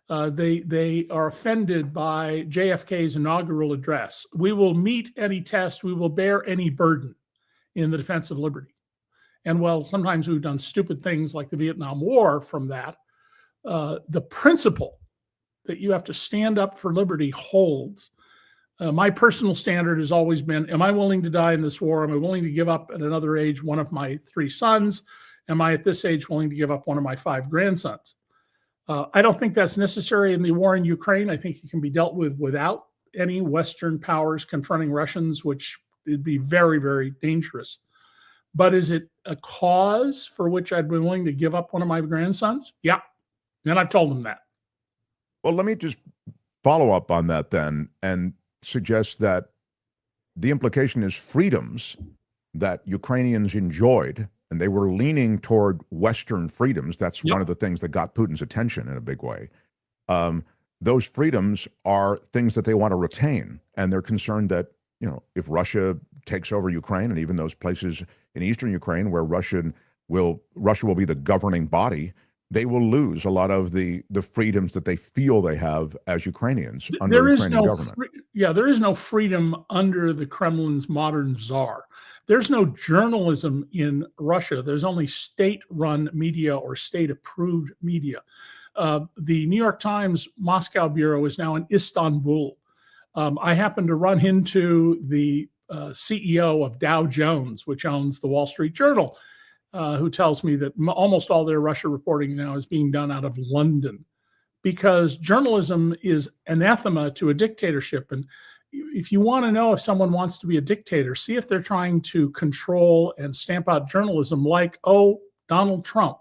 They are offended by JFK's inaugural address. We will meet any test. We will bear any burden. in the defense of liberty. And while sometimes we've done stupid things like the Vietnam War from that, the principle that you have to stand up for liberty holds. My personal standard has always been, am I willing to die in this war? Am I willing to give up at another age one of my 3 sons? Am I at this age willing to give up one of my 5 grandsons? I don't think that's necessary in the war in Ukraine. I think it can be dealt with without any Western powers confronting Russians, which would be very, very dangerous. But is it a cause for which I'd be willing to give up one of my grandsons? Yeah. And I've told them that. Well, let me just follow up on that then and suggest that the implication is freedoms that Ukrainians enjoyed, and they were leaning toward Western freedoms. That's one of the things that got Putin's attention in a big way. Those freedoms are things that they want to retain, and they're concerned that, you know, if Russia takes over Ukraine, and even those places in eastern Ukraine where Russia will be the governing body, they will lose a lot of the freedoms that they feel they have as Ukrainians under Ukrainian government. There is no freedom under the Kremlin's modern czar. There's no journalism in Russia. There's only state-run media or state-approved media. The New York Times Moscow bureau is now in Istanbul. I happen to run into the CEO of Dow Jones, which owns the Wall Street Journal, who tells me that almost all their Russia reporting now is being done out of London, because journalism is anathema to a dictatorship. And if you want to know if someone wants to be a dictator, see if they're trying to control and stamp out journalism like, Donald Trump.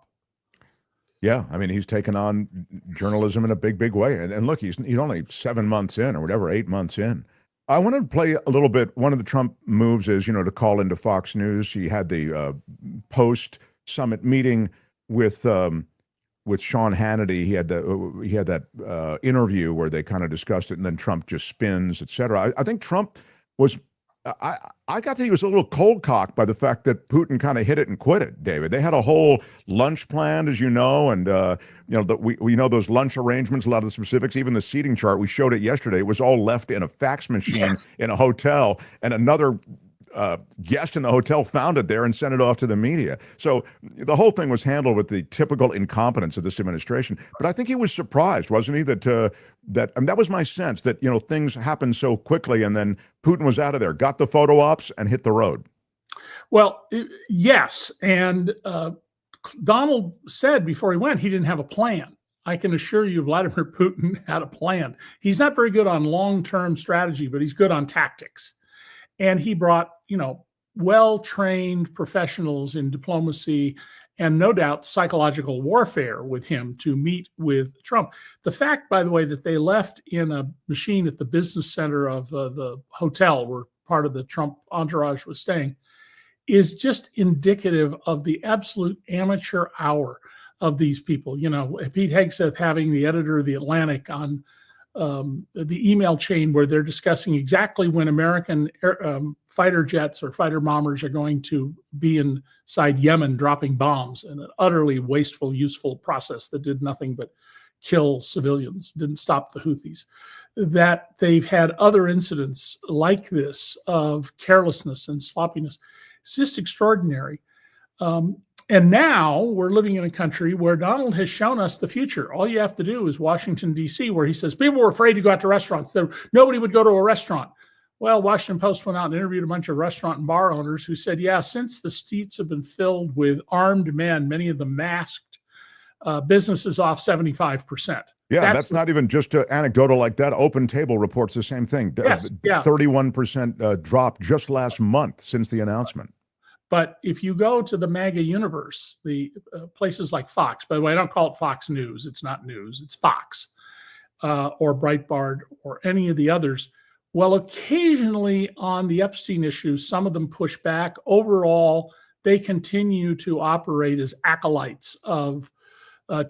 Yeah, I mean, he's taken on journalism in a big, big way. And look, he's only 7 months in, or whatever, 8 months in. I want to play a little bit. One of the Trump moves is, to call into Fox News. He had the post-summit meeting with Sean Hannity. He had that interview where they kind of discussed it, and then Trump just spins, et cetera. I think Trump was. I got that he was a little cold-cocked by the fact that Putin kind of hit it and quit it, David. They had a whole lunch planned, as you know, and we know those lunch arrangements, a lot of the specifics, even the seating chart. We showed it yesterday. It was all left in a fax machine in a hotel, and another guest in the hotel found it there and sent it off to the media. So the whole thing was handled with the typical incompetence of this administration. But I think he was surprised, wasn't he, that was my sense, that things happened so quickly, and then Putin was out of there, got the photo ops, and hit the road. Well, yes, and Donald said before he went he didn't have a plan. I can assure you Vladimir Putin had a plan. He's not very good on long-term strategy, but he's good on tactics. And he brought, well-trained professionals in diplomacy and no doubt psychological warfare with him to meet with Trump. The fact, by the way, that they left in a machine at the business center of the hotel where part of the Trump entourage was staying is just indicative of the absolute amateur hour of these people. Pete Hegseth having the editor of The Atlantic on the email chain where they're discussing exactly when American fighter jets or fighter bombers are going to be inside Yemen dropping bombs, in an utterly wasteful, useful process that did nothing but kill civilians, didn't stop the Houthis. That they've had other incidents like this of carelessness and sloppiness. It's just extraordinary. And now we're living in a country where Donald has shown us the future. All you have to do is Washington, D.C., where he says people were afraid to go out to restaurants. Nobody would go to a restaurant. Well, Washington Post went out and interviewed a bunch of restaurant and bar owners who said, since the streets have been filled with armed men, many of them masked, business is off 75%. Yeah, that's not even just anecdotal like that. Open Table reports the same thing. 31% drop just last month since the announcement. But if you go to the MAGA universe, the places like Fox, by the way, I don't call it Fox News. It's not news. It's Fox or Breitbart or any of the others. Well, occasionally on the Epstein issue, some of them push back. Overall, they continue to operate as acolytes of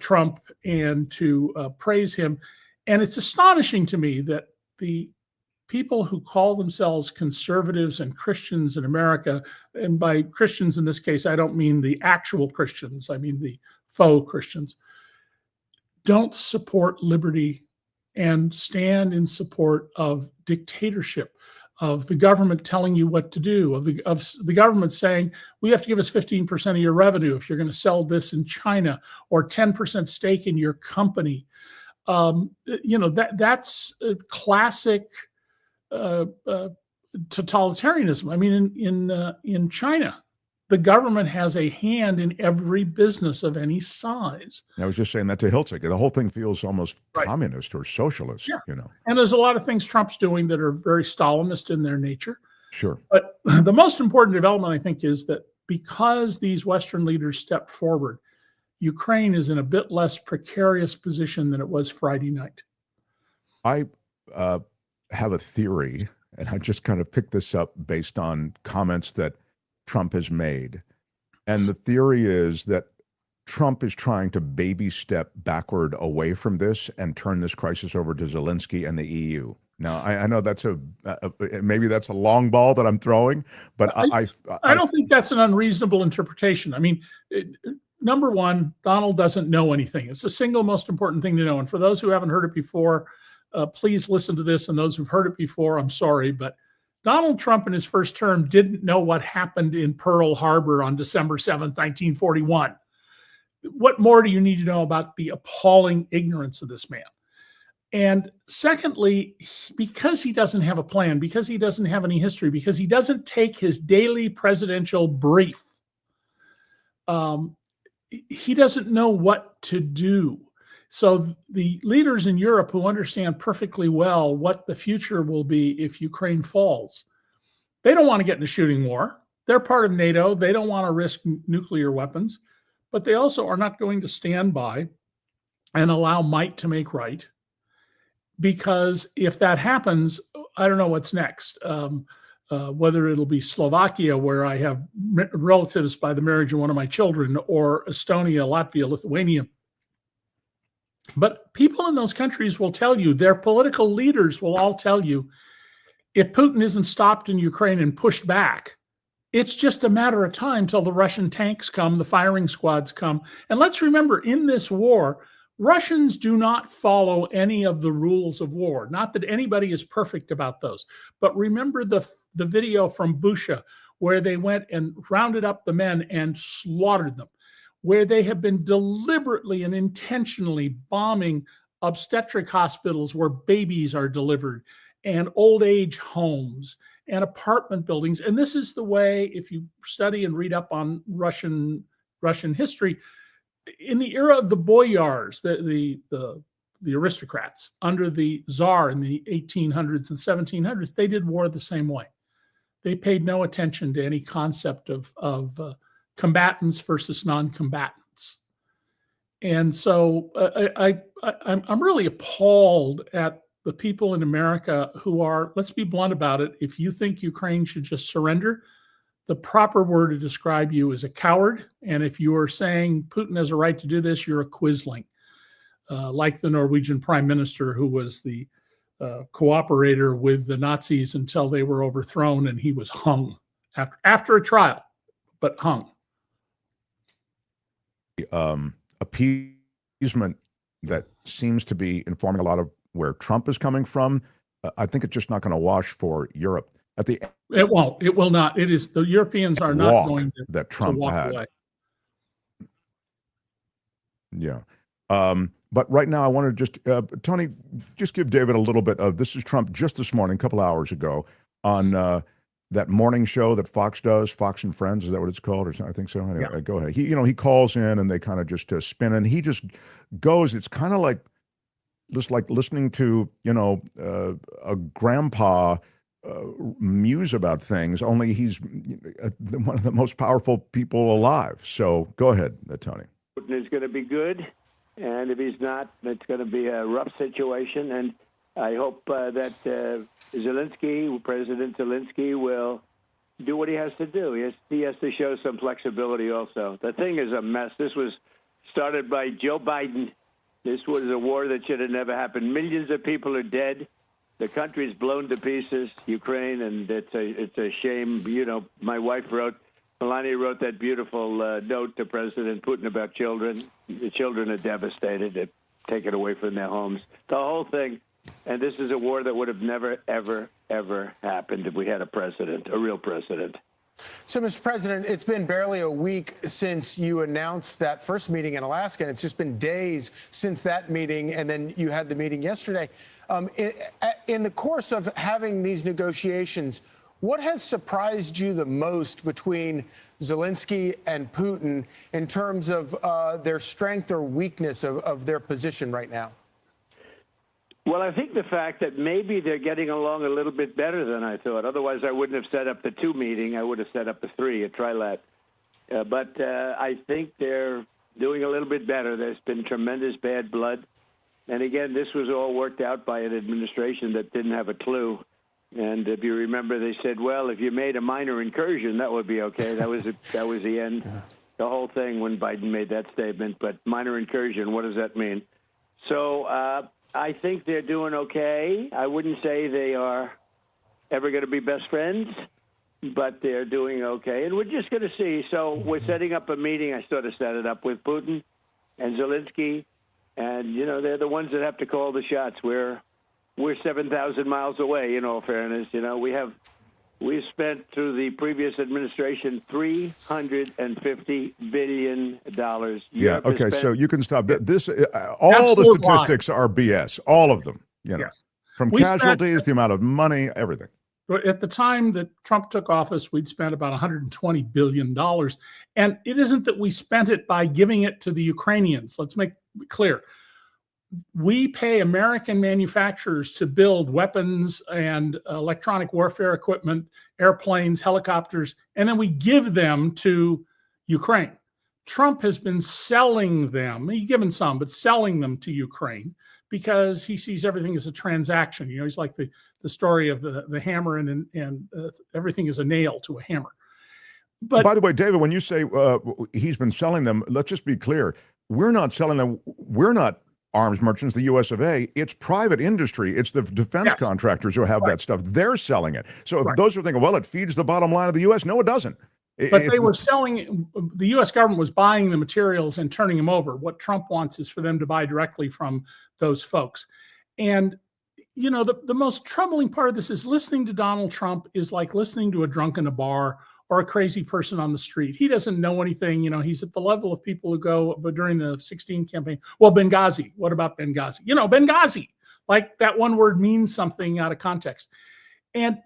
Trump and to praise him. And it's astonishing to me that the people who call themselves conservatives and Christians in America, and by Christians in this case, I don't mean the actual Christians, I mean the faux Christians, don't support liberty and stand in support of dictatorship. of the government telling you what to do, of the government saying, we have to give us 15% of your revenue if you're going to sell this in China, or 10% stake in your company. That's a classic totalitarianism. I mean, in China, the government has a hand in every business of any size. I was just saying that to Hiltzik. The whole thing feels almost communist or socialist, And there's a lot of things Trump's doing that are very Stalinist in their nature. Sure. But the most important development, I think, is that because these Western leaders stepped forward, Ukraine is in a bit less precarious position than it was Friday night. I have a theory, and I just kind of picked this up based on comments that Trump has made. And the theory is that Trump is trying to baby step backward away from this and turn this crisis over to Zelensky and the EU. Now, I know that's maybe that's a long ball that I'm throwing, but I don't think that's an unreasonable interpretation. I mean, number one, Donald doesn't know anything. It's the single most important thing to know. And for those who haven't heard it before, please listen to this. And those who've heard it before, I'm sorry, but Donald Trump in his first term didn't know what happened in Pearl Harbor on December 7th, 1941. What more do you need to know about the appalling ignorance of this man? And secondly, because he doesn't have a plan, because he doesn't have any history, because he doesn't take his daily presidential brief, he doesn't know what to do. So the leaders in Europe who understand perfectly well what the future will be if Ukraine falls, they don't want to get in a shooting war. They're part of NATO. They don't want to risk nuclear weapons, but they also are not going to stand by and allow might to make right. Because if that happens, I don't know what's next. Whether it'll be Slovakia, where I have relatives by the marriage of one of my children, or Estonia, Latvia, Lithuania. But people in those countries will tell you, their political leaders will all tell you, if Putin isn't stopped in Ukraine and pushed back, it's just a matter of time till the Russian tanks come, the firing squads come. And let's remember, in this war, Russians do not follow any of the rules of war. Not that anybody is perfect about those. But remember the video from Busha, where they went and rounded up the men and slaughtered them, where they have been deliberately and intentionally bombing obstetric hospitals where babies are delivered, and old age homes and apartment buildings. And this is the way, if you study and read up on Russian history, in the era of the boyars, the aristocrats under the Tsar in the 1800s and 1700s, they did war the same way. They paid no attention to any concept of combatants versus non-combatants. And so I'm really appalled at the people in America who are, let's be blunt about it, if you think Ukraine should just surrender, the proper word to describe you is a coward. And if you are saying Putin has a right to do this, you're a quisling, like the Norwegian prime minister, who was the cooperator with the Nazis until they were overthrown, and he was hung after a trial, but hung. Appeasement that seems to be informing a lot of where Trump is coming from. I think it's just not going to wash for Europe. It won't. It will not. It is, the Europeans are not going to, that Trump walk had. away. Yeah. But right now I want to just, Tony, just give David a little bit of, this is Trump just this morning, a couple hours ago, on that morning show that Fox does, Fox and Friends, is that what it's called? Or something? I think so. Anyway, Yeah. Go ahead. He calls in and they kind of just spin, and he just goes, it's kind of like listening to, a grandpa muse about things, only he's one of the most powerful people alive. So go ahead, Tony. Putin is going to be good, and if he's not, it's going to be a rough situation. And I hope that President Zelensky will do what he has to do. He has to show some flexibility also. The thing is a mess. This was started by Joe Biden. This was a war that should have never happened. Millions of people are dead. The country's blown to pieces, Ukraine, and it's a shame. My wife Melania wrote that beautiful note to President Putin about children. The children are devastated. They're taken away from their homes. The whole thing And this is a war that would have never, ever, ever happened if we had a president, a real president. So, Mr. President, it's been barely a week since you announced that first meeting in Alaska, and it's just been days since that meeting, and then you had the meeting yesterday. In the course of having these negotiations, what has surprised you the most between Zelensky and Putin in terms of their strength or weakness of their position right now? Well, I think the fact that maybe they're getting along a little bit better than I thought. Otherwise, I wouldn't have set up the 2 meeting. I would have set up the 3, a trilat. But I think they're doing a little bit better. There's been tremendous bad blood. And again, this was all worked out by an administration that didn't have a clue. And if you remember, they said, well, if you made a minor incursion, that would be okay. That was the end. The whole thing when Biden made that statement. But minor incursion, what does that mean? So I think they're doing okay. I wouldn't say they are ever going to be best friends, but they're doing okay. And we're just going to see. So we're setting up a meeting. I sort of set it up with Putin and Zelensky. And, you know, they're the ones that have to call the shots. We're 7,000 miles away, in all fairness. You know, we've spent through the previous administration $350 billion. Yeah. Okay. So you can stop. This all the statistics are BS. All of them. You know, yes. From casualties, the amount of money, everything. At the time that Trump took office, we'd spent about $120 billion. And it isn't that we spent it by giving it to the Ukrainians. Let's make it clear. We pay American manufacturers to build weapons and electronic warfare equipment, airplanes, helicopters, and then we give them to Ukraine. Trump has been selling them. He's given some, but selling them to Ukraine because he sees everything as a transaction. You know, he's like the story of the hammer and everything is a nail to a hammer. But by the way, David, when you say he's been selling them, let's just be clear. We're not selling them. We're not arms merchants, the US of A. It's private industry. It's the defense contractors who have that stuff. They're selling it. So if those are thinking, well, it feeds the bottom line of the US. No, it doesn't. But they were selling, the US government was buying the materials and turning them over. What Trump wants is for them to buy directly from those folks. And, you know, the most troubling part of this is listening to Donald Trump is like listening to a drunk in a bar or a crazy person on the street. He doesn't know anything. You know, he's at the level of people who go, but during the 2016 campaign, well, Benghazi, what about Benghazi? You know, Benghazi, like that one word means something out of context. And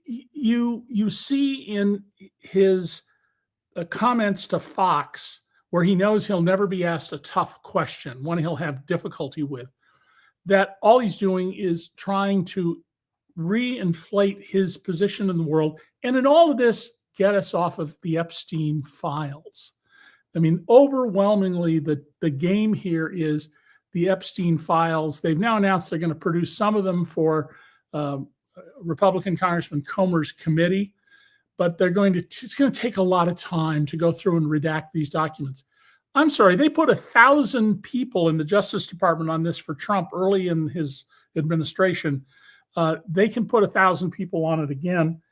you see in his comments to Fox, where he knows he'll never be asked a tough question, one he'll have difficulty with, that all he's doing is trying to reinflate his position in the world. And in all of this, get us off of the Epstein Files. I mean, overwhelmingly, the game here is the Epstein Files. They've now announced they're going to produce some of them for Republican Congressman Comer's committee, but it's going to take a lot of time to go through and redact these documents. I'm sorry, they put 1,000 people in the Justice Department on this for Trump early in his administration. They can put 1,000 people on it again.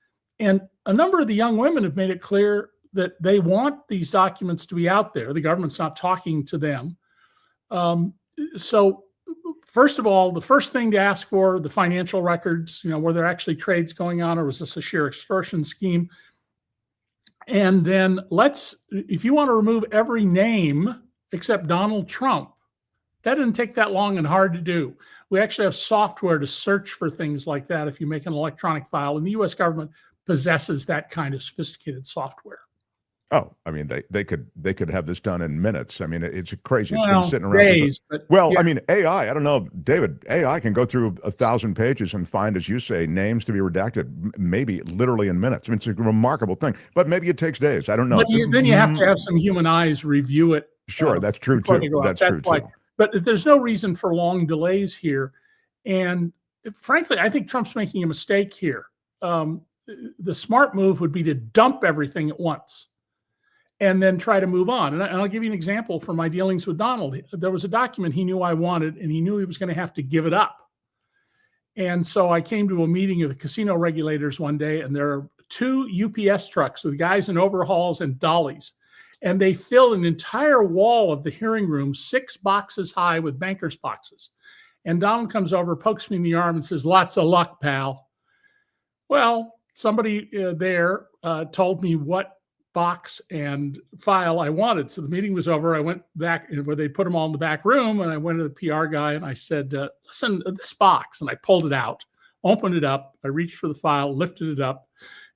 And a number of the young women have made it clear that they want these documents to be out there. The government's not talking to them. So first of all, the first thing to ask for, the financial records, you know, were there actually trades going on, or was this a sheer extortion scheme? And then if you want to remove every name except Donald Trump, that didn't take that long and hard to do. We actually have software to search for things like that if you make an electronic file, and the US government possesses that kind of sophisticated software. Oh, I mean, they could have this done in minutes. I mean, it's crazy. It's Well, been sitting around. days, but yeah. I mean, AI, I don't know, David, AI can go through 1,000 pages and find, as you say, names to be redacted, maybe literally in minutes. I mean, it's a remarkable thing, but maybe it takes days. I don't know. But then you have to have some human eyes review it. Sure, that's true too. That's true too. But there's no reason for long delays here. And frankly, I think Trump's making a mistake here. The smart move would be to dump everything at once and then try to move on. And I'll give you an example from my dealings with Donald. There was a document he knew I wanted, and he knew he was going to have to give it up. And so I came to a meeting of the casino regulators one day, and there are 2 UPS trucks with guys in overhauls and dollies. And they filled an entire wall of the hearing room, 6 boxes high with bankers' boxes. And Donald comes over, pokes me in the arm and says, "Lots of luck, pal." Well, somebody there told me what box and file I wanted. So the meeting was over. I went back where they put them all in the back room, and I went to the PR guy and I said, "Listen, this box." And I pulled it out, opened it up. I reached for the file, lifted it up,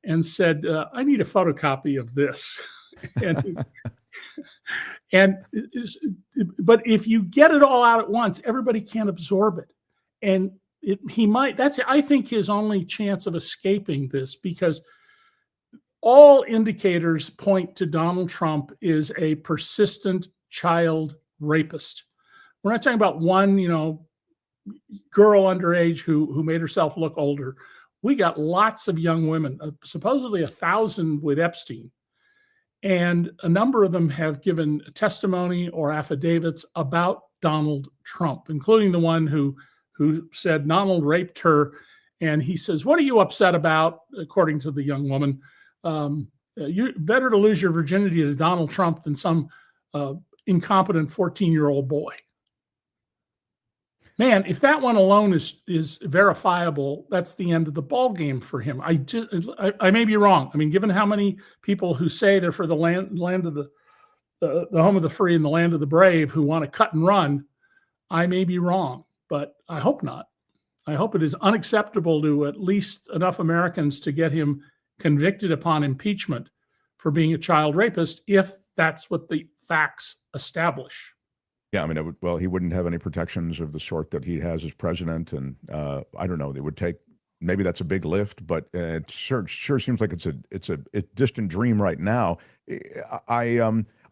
and said, "I need a photocopy of this." But if you get it all out at once, everybody can't absorb it. And that's, I think, his only chance of escaping this, because all indicators point to Donald Trump is a persistent child rapist. We're not talking about one, girl underage who made herself look older. We got lots of young women, supposedly 1,000 with Epstein. And a number of them have given testimony or affidavits about Donald Trump, including the one who said Donald raped her. And he says, "What are you upset about?" According to the young woman, "You better to lose your virginity to Donald Trump than some incompetent 14-year-old boy." Man, if that one alone is verifiable, that's the end of the ball game for him. I may be wrong. I mean, given how many people who say they're for the land of the home of the free and the land of the brave who want to cut and run, I may be wrong, but I hope not. I hope it is unacceptable to at least enough Americans to get him convicted upon impeachment for being a child rapist, if that's what the facts establish. Yeah, I mean, he wouldn't have any protections of the sort that he has as president, and I don't know. It would take, maybe that's a big lift, but it sure seems like it's a distant dream right now. I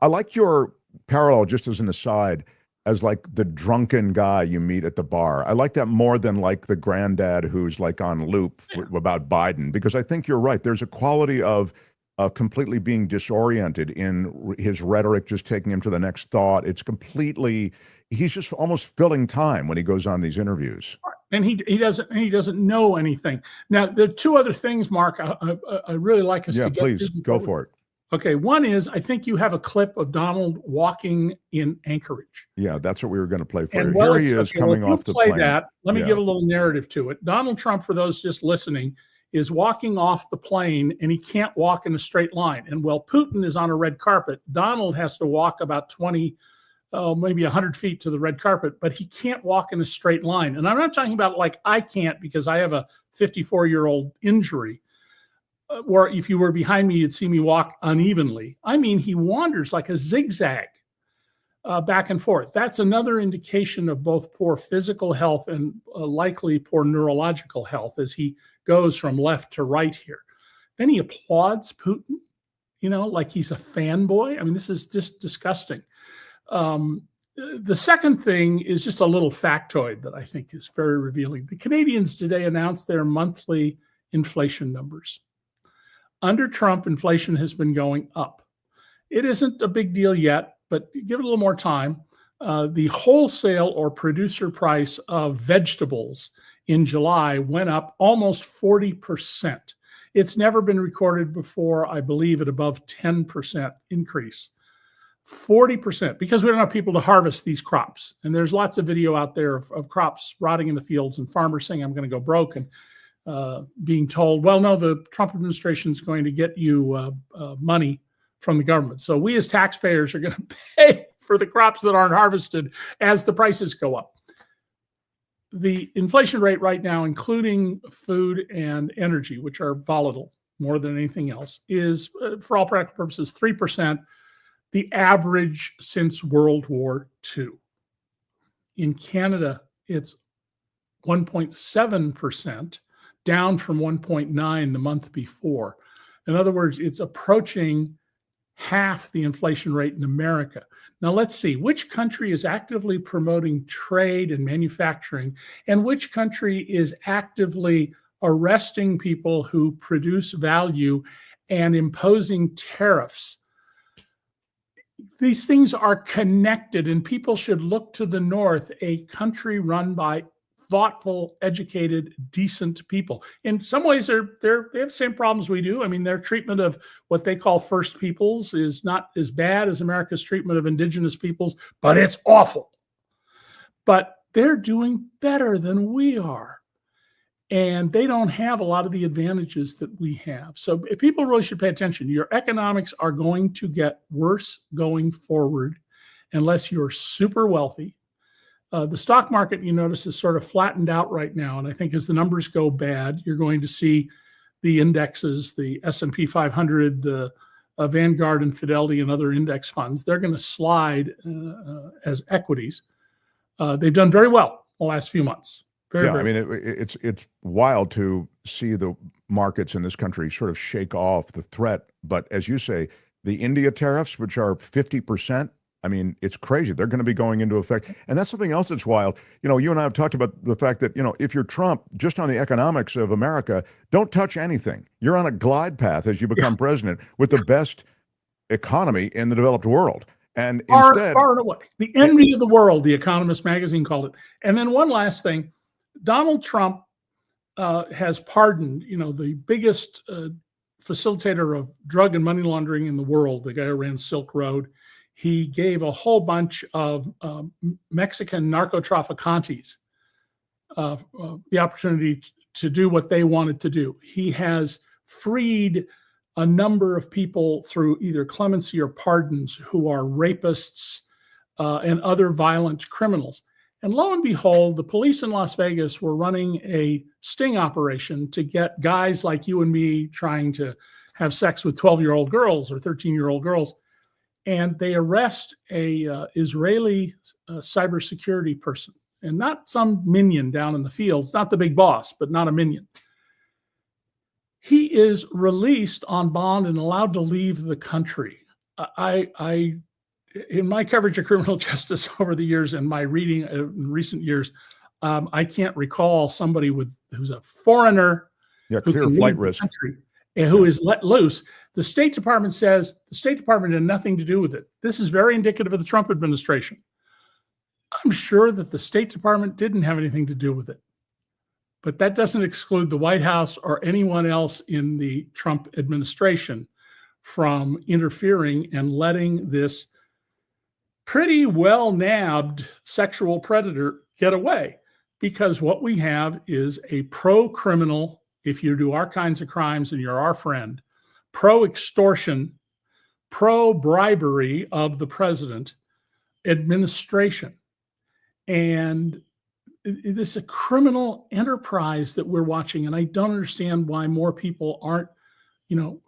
like your parallel, just as an aside, as like the drunken guy you meet at the bar. I like that more than like the granddad who's like on loop about Biden, because I think you're right. There's a quality of completely being disoriented in his rhetoric, just taking him to the next thought. It's completely, he's just almost filling time when he goes on these interviews. And he doesn't know anything. Now, there are two other things, Mark, I really like us to get to. Yeah, please, go for it. Okay, one is, I think you have a clip of Donald walking in Anchorage. Yeah, that's what we were going to play for And you. Here he is coming off the plane. Let me give a little narrative to it. Donald Trump, for those just listening, is walking off the plane, and he can't walk in a straight line. And while Putin is on a red carpet, Donald has to walk about 20, maybe 100 feet to the red carpet, but he can't walk in a straight line. And I'm not talking about like I can't, because I have a 54-year-old injury, where if you were behind me, you'd see me walk unevenly. I mean, he wanders like a zigzag back and forth. That's another indication of both poor physical health and likely poor neurological health as he goes from left to right here. Then he applauds Putin, like he's a fanboy. I mean, this is just disgusting. The second thing is just a little factoid that I think is very revealing. The Canadians today announced their monthly inflation numbers. Under Trump, inflation has been going up. It isn't a big deal yet, but give it a little more time. The wholesale or producer price of vegetables in July went up almost 40%. It's never been recorded before, I believe, at above 10% increase. 40%, because we don't have people to harvest these crops. And there's lots of video out there of crops rotting in the fields and farmers saying, "I'm going to go broke," and being told, well, no, the Trump administration is going to get you money from the government. So we as taxpayers are going to pay for the crops that aren't harvested as the prices go up. The inflation rate right now, including food and energy, which are volatile more than anything else, is, for all practical purposes, 3%, the average since World War II. In Canada, it's 1.7%, down from 1.9 the month before. In other words, it's approaching half the inflation rate in America. Now let's see, which country is actively promoting trade and manufacturing, and which country is actively arresting people who produce value and imposing tariffs? These things are connected, and people should look to the North, a country run by thoughtful, educated, decent people. In some ways, they have the same problems we do. I mean, their treatment of what they call First Peoples is not as bad as America's treatment of indigenous peoples, but it's awful. But they're doing better than we are. And they don't have a lot of the advantages that we have. So people really should pay attention. Your economics are going to get worse going forward unless you're super wealthy. The stock market, you notice, is sort of flattened out right now. And I think as the numbers go bad, you're going to see the indexes, the S&P 500, the Vanguard and Fidelity and other index funds, they're going to slide as equities. They've done very well the last few months. Very, I mean, it's wild to see the markets in this country sort of shake off the threat. But as you say, the India tariffs, which are 50%, I mean, it's crazy. They're going to be going into effect. And that's something else that's wild. You know, you and I have talked about the fact that, you know, if you're Trump, just on the economics of America, don't touch anything. You're on a glide path as you become president with the best economy in the developed world. And instead, far and away, the envy of the world, The Economist magazine called it. And then one last thing, Donald Trump has pardoned, you know, the biggest facilitator of drug and money laundering in the world, the guy who ran Silk Road. He gave a whole bunch of Mexican narco-trafficantes the opportunity to do what they wanted to do. He has freed a number of people through either clemency or pardons who are rapists and other violent criminals. And lo and behold, the police in Las Vegas were running a sting operation to get guys like you and me trying to have sex with 12-year-old girls or 13-year-old girls. And they arrest a Israeli cybersecurity person, and not some minion down in the fields, not the big boss, but not a minion. He is released on bond and allowed to leave the country. In my coverage of criminal justice over the years and my reading in recent years, I can't recall somebody who's a foreigner, clear flight risk, and who is let loose. The State Department says the State Department had nothing to do with it. This is very indicative of the Trump administration. I'm sure that the State Department didn't have anything to do with it. But that doesn't exclude the White House or anyone else in the Trump administration from interfering and letting this pretty well-nabbed sexual predator get away. Because what we have is a pro-criminal, if you do our kinds of crimes and you're our friend, pro-extortion, pro-bribery of the president administration. And this is a criminal enterprise that we're watching. And I don't understand why more people aren't, you know,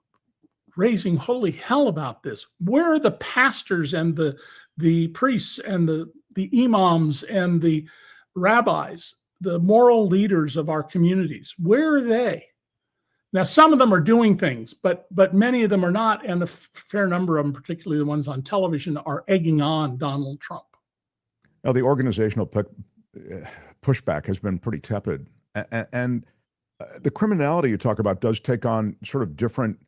raising holy hell about this. Where are the pastors and the priests and the imams and the rabbis, the moral leaders of our communities? Where are they? Now, some of them are doing things, but many of them are not. And a fair number of them, particularly the ones on television, are egging on Donald Trump. Now, the organizational pushback has been pretty tepid. And the criminality you talk about does take on sort of different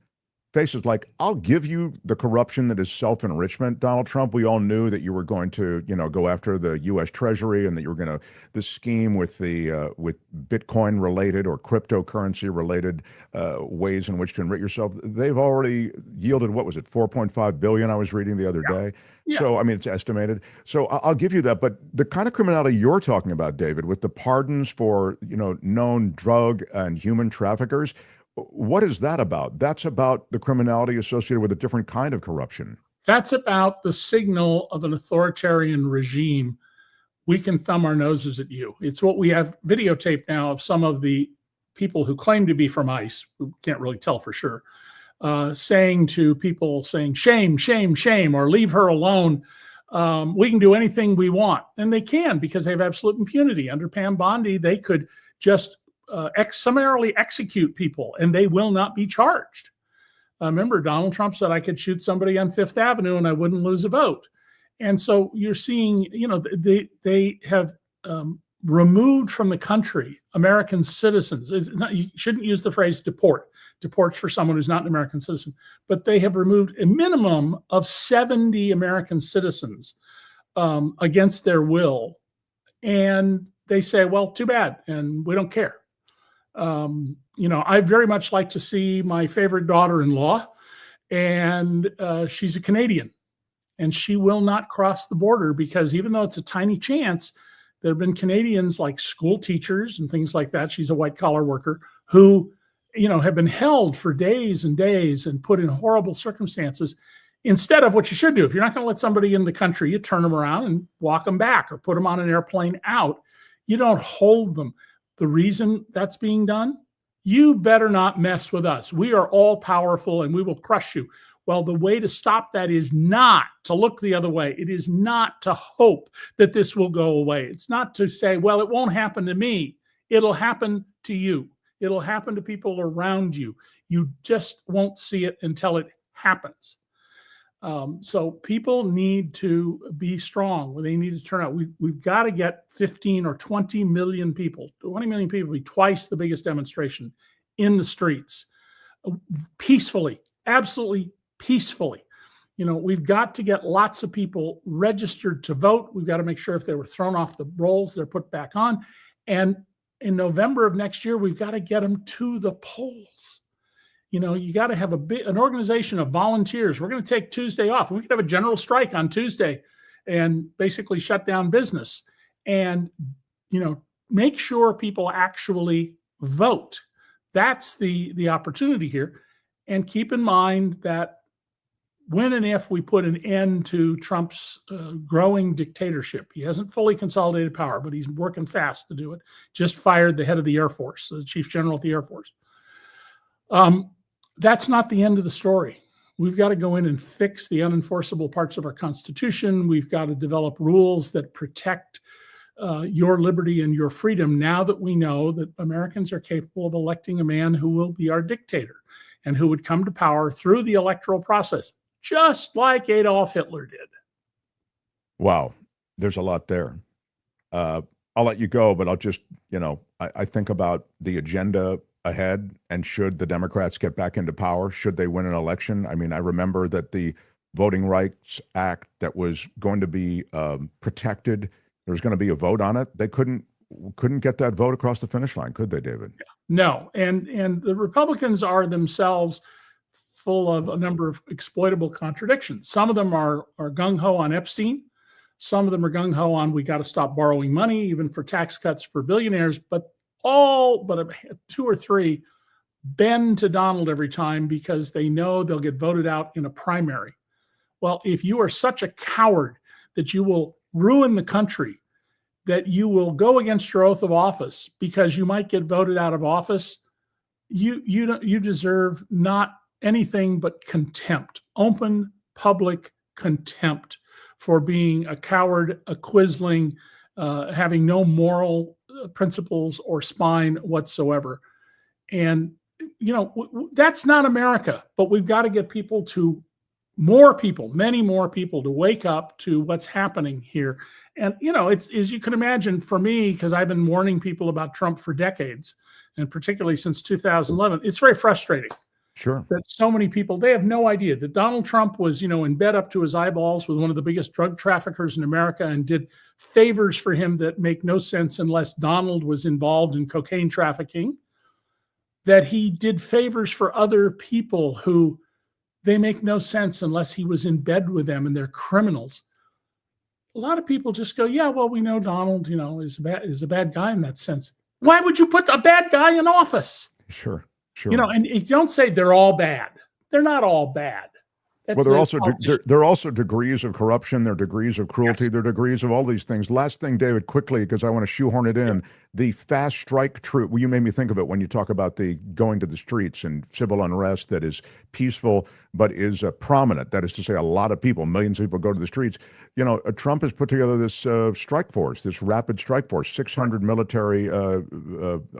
faces. Like, I'll give you the corruption that is self-enrichment, Donald Trump. We all knew that you were going to, you know, go after the U.S. Treasury, and that you were going to, the scheme with the with Bitcoin-related or cryptocurrency-related ways in which to enrich yourself. They've already yielded, what was it, $4.5 billion I was reading the other day. Yeah. So, I mean, it's estimated. So I'll give you that. But the kind of criminality you're talking about, David, with the pardons for, you know, known drug and human traffickers, what is that about? That's about the criminality associated with a different kind of corruption. That's about the signal of an authoritarian regime. We can thumb our noses at you. It's what we have videotape now of some of the people who claim to be from ICE, who can't really tell for sure, saying to people, saying, shame, shame, shame, or leave her alone. We can do anything we want. And they can, because they have absolute impunity. Under Pam Bondi, they could just summarily execute people and they will not be charged. Remember, Donald Trump said I could shoot somebody on Fifth Avenue and I wouldn't lose a vote. And so you're seeing, you know, they have removed from the country American citizens. You shouldn't use the phrase deport. Deport's for someone who's not an American citizen. But they have removed a minimum of 70 American citizens against their will. And they say, well, too bad, and we don't care. You know, I very much like to see my favorite daughter-in-law, and she's a Canadian, and she will not cross the border because even though it's a tiny chance, There have been Canadians like school teachers and things like that. She's a white collar worker who, have been held for days and days and put in horrible circumstances. Instead of what you should do, if you're not going to let somebody in the country, you turn them around and walk them back or put them on an airplane out. You don't hold them. The reason that's being done, you better not mess with us. We are all powerful and we will crush you. Well, the way to stop that is not to look the other way. It is not to hope that this will go away. It's not to say, well, it won't happen to me. It'll happen to you. It'll happen to people around you. You just won't see it until it happens. So people need to be strong. They need to turn out. We've got to get 15 or 20 million people, 20 million people, be twice the biggest demonstration in the streets, peacefully, absolutely peacefully. We've got to get lots of people registered to vote. We've got to make sure if they were thrown off the rolls, they're put back on. And in November of next year, we've got to get them to the polls. You got to have an organization of volunteers. We're going to take Tuesday off. We could have a general strike on Tuesday and basically shut down business and, make sure people actually vote. That's the opportunity here. And keep in mind that when and if we put an end to Trump's growing dictatorship, he hasn't fully consolidated power, but he's working fast to do it. Just fired the head of the Air Force, the chief general of the Air Force. That's not the end of the story. We've got to go in and fix the unenforceable parts of our Constitution. We've got to develop rules that protect your liberty and your freedom now that we know that Americans are capable of electing a man who will be our dictator and who would come to power through the electoral process, just like Adolf Hitler did. Wow. There's a lot there. I'll let you go, but I'll just, I think about the agenda ahead, and should the Democrats get back into power, should they win an election. I mean, I remember that the Voting Rights Act that was going to be protected, there was going to be a vote on it. They couldn't get that vote across the finish line, could they, David? No, and the Republicans are themselves full of a number of exploitable contradictions. Some of them are gung-ho on Epstein. Some of them are gung-ho on we got to stop borrowing money, even for tax cuts for billionaires, but two or three bend to Donald every time because they know they'll get voted out in a primary. Well, if you are such a coward that you will ruin the country, that you will go against your oath of office because you might get voted out of office, you deserve not anything but contempt, open public contempt for being a coward, a quisling, having no moral principles or spine whatsoever. And, that's not America, but we've got to get many more people to wake up to what's happening here. And, it's, as you can imagine, for me, because I've been warning people about Trump for decades, and particularly since 2011, it's very frustrating. Sure. That so many people, they have no idea that Donald Trump was, in bed up to his eyeballs with one of the biggest drug traffickers in America and did favors for him that make no sense unless Donald was involved in cocaine trafficking. That he did favors for other people who they make no sense unless he was in bed with them and they're criminals. A lot of people just go, yeah, well, we know Donald, is a bad guy in that sense. Why would you put a bad guy in office? Sure. And you don't say they're all bad. They're not all bad. Well, there are also degrees of corruption. There are degrees of cruelty. Yes. There are degrees of all these things. Last thing, David, quickly, because I want to shoehorn it in. The fast strike troop. Well, you made me think of it when you talk about the going to the streets and civil unrest that is peaceful but is prominent. That is to say, a lot of people, millions of people go to the streets. Trump has put together this strike force, this rapid strike force, 600 military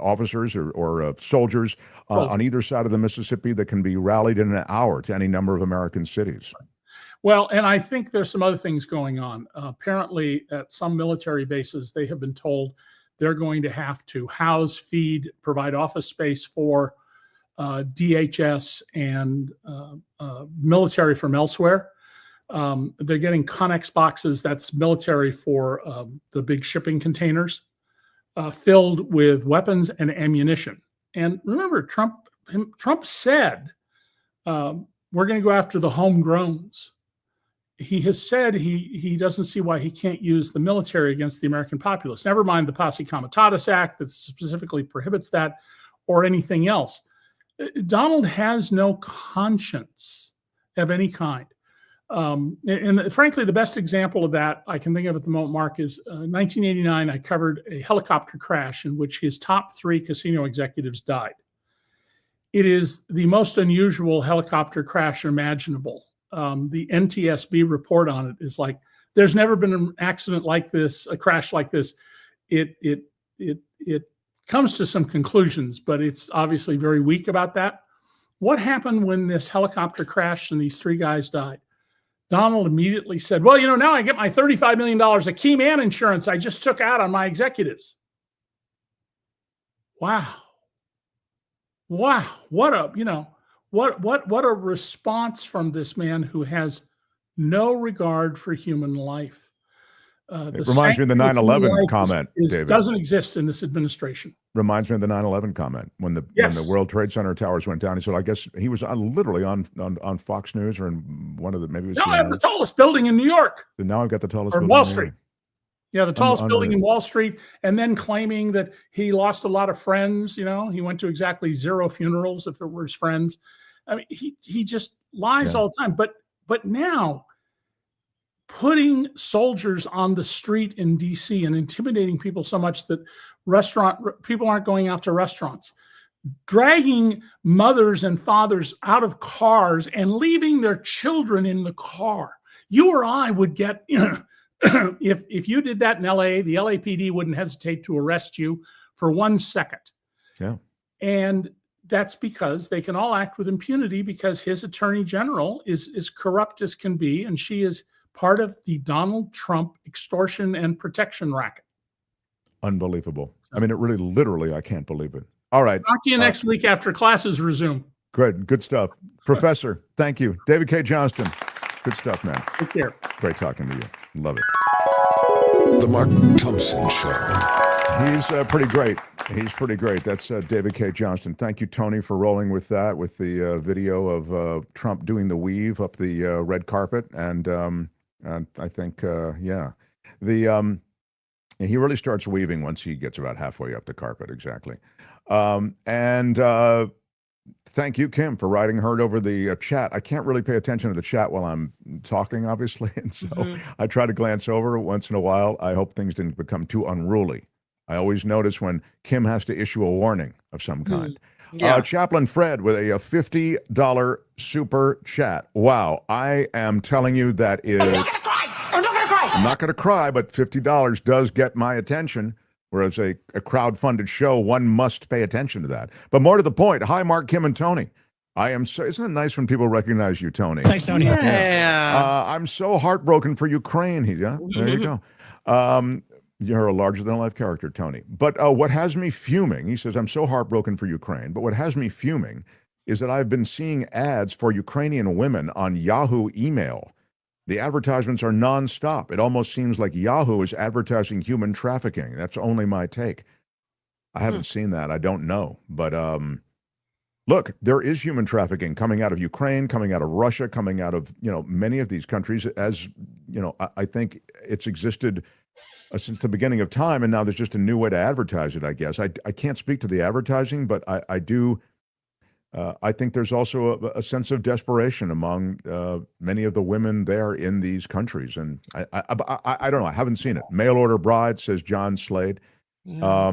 officers or soldiers on either side of the Mississippi that can be rallied in an hour to any number of American cities. Well, and I think there's some other things going on. Apparently, at some military bases, they have been told they're going to have to house, feed, provide office space for DHS and military from elsewhere. They're getting Connex boxes, that's military for the big shipping containers, filled with weapons and ammunition. And remember, Trump said, we're going to go after the homegrowns. he has said he doesn't see why he can't use the military against the American populace. Never mind the Posse Comitatus Act that specifically prohibits that or anything else. Donald has no conscience of any kind. And frankly, the best example of that I can think of at the moment, Mark, is 1989. I covered a helicopter crash in which his top 3 casino executives died. It is the most unusual helicopter crash imaginable. The NTSB report on it is like, there's never been an accident like this, a crash like this. It comes to some conclusions, but it's obviously very weak about that. What happened when this helicopter crashed and these 3 guys died? Donald immediately said, well, now I get my $35 million of key man insurance I just took out on my executives. Wow. What a response from this man who has no regard for human life. It reminds me of the 9/11 comment, David. Doesn't exist in this administration. Reminds me of the 9/11 comment when the World Trade Center towers went down. He said, I guess he was literally on Fox News or in one of the, maybe it was Now I have the tallest building in New York. And now I've got the tallest Or building Wall in New Street. York. Yeah, the tallest building in Wall Street, and then claiming that he lost a lot of friends. He went to exactly 0 funerals if it were his friends. I mean, he just lies all the time. But now, putting soldiers on the street in D.C. and intimidating people so much that people aren't going out to restaurants, dragging mothers and fathers out of cars and leaving their children in the car. You or I would get, if you did that in LA, the LAPD wouldn't hesitate to arrest you for 1 second. Yeah. And that's because they can all act with impunity because his attorney general is as corrupt as can be, and she is part of the Donald Trump extortion and protection racket. Unbelievable. I mean, it really, literally, I can't believe it. All right. Talk to you next week after classes resume. Good stuff. Professor, thank you. David Cay Johnston. Good stuff, man. Take care. Great talking to you. Love it. The Mark Thompson Show. He's pretty great. He's pretty great. That's David Cay Johnston. Thank you, Tony, for rolling with that, with the video of Trump doing the weave up the red carpet. And I think, he really starts weaving once he gets about halfway up the carpet, exactly. Thank you, Kim, for riding herd over the chat. I can't really pay attention to the chat while I'm talking, obviously, and so I try to glance over once in a while. I hope things didn't become too unruly. I always notice when Kim has to issue a warning of some kind. Chaplain Fred with a $50 super chat. Wow, I am telling you that is... I'm not going to cry. I'm not going to cry, but $50 does get my attention. Whereas a crowd-funded show, one must pay attention to that. But more to the point, hi, Mark, Kim, and Tony. I am so, isn't it nice when people recognize you, Tony? Thanks, Tony. Yeah. I'm so heartbroken for Ukraine. There you go. You're a larger-than-life character, Tony. But what has me fuming, he says, I'm so heartbroken for Ukraine, but what has me fuming is that I've been seeing ads for Ukrainian women on Yahoo email. The advertisements are nonstop. It almost seems like Yahoo is advertising human trafficking. That's only my take. I haven't seen that. I don't know. But look, there is human trafficking coming out of Ukraine, coming out of Russia, coming out of, many of these countries. As, I think it's existed since the beginning of time, and now there's just a new way to advertise it, I guess. I can't speak to the advertising, but I do. I think there's also a sense of desperation among many of the women there in these countries. And I don't know. I haven't seen it. Mail order bride, says John Slade. Yeah.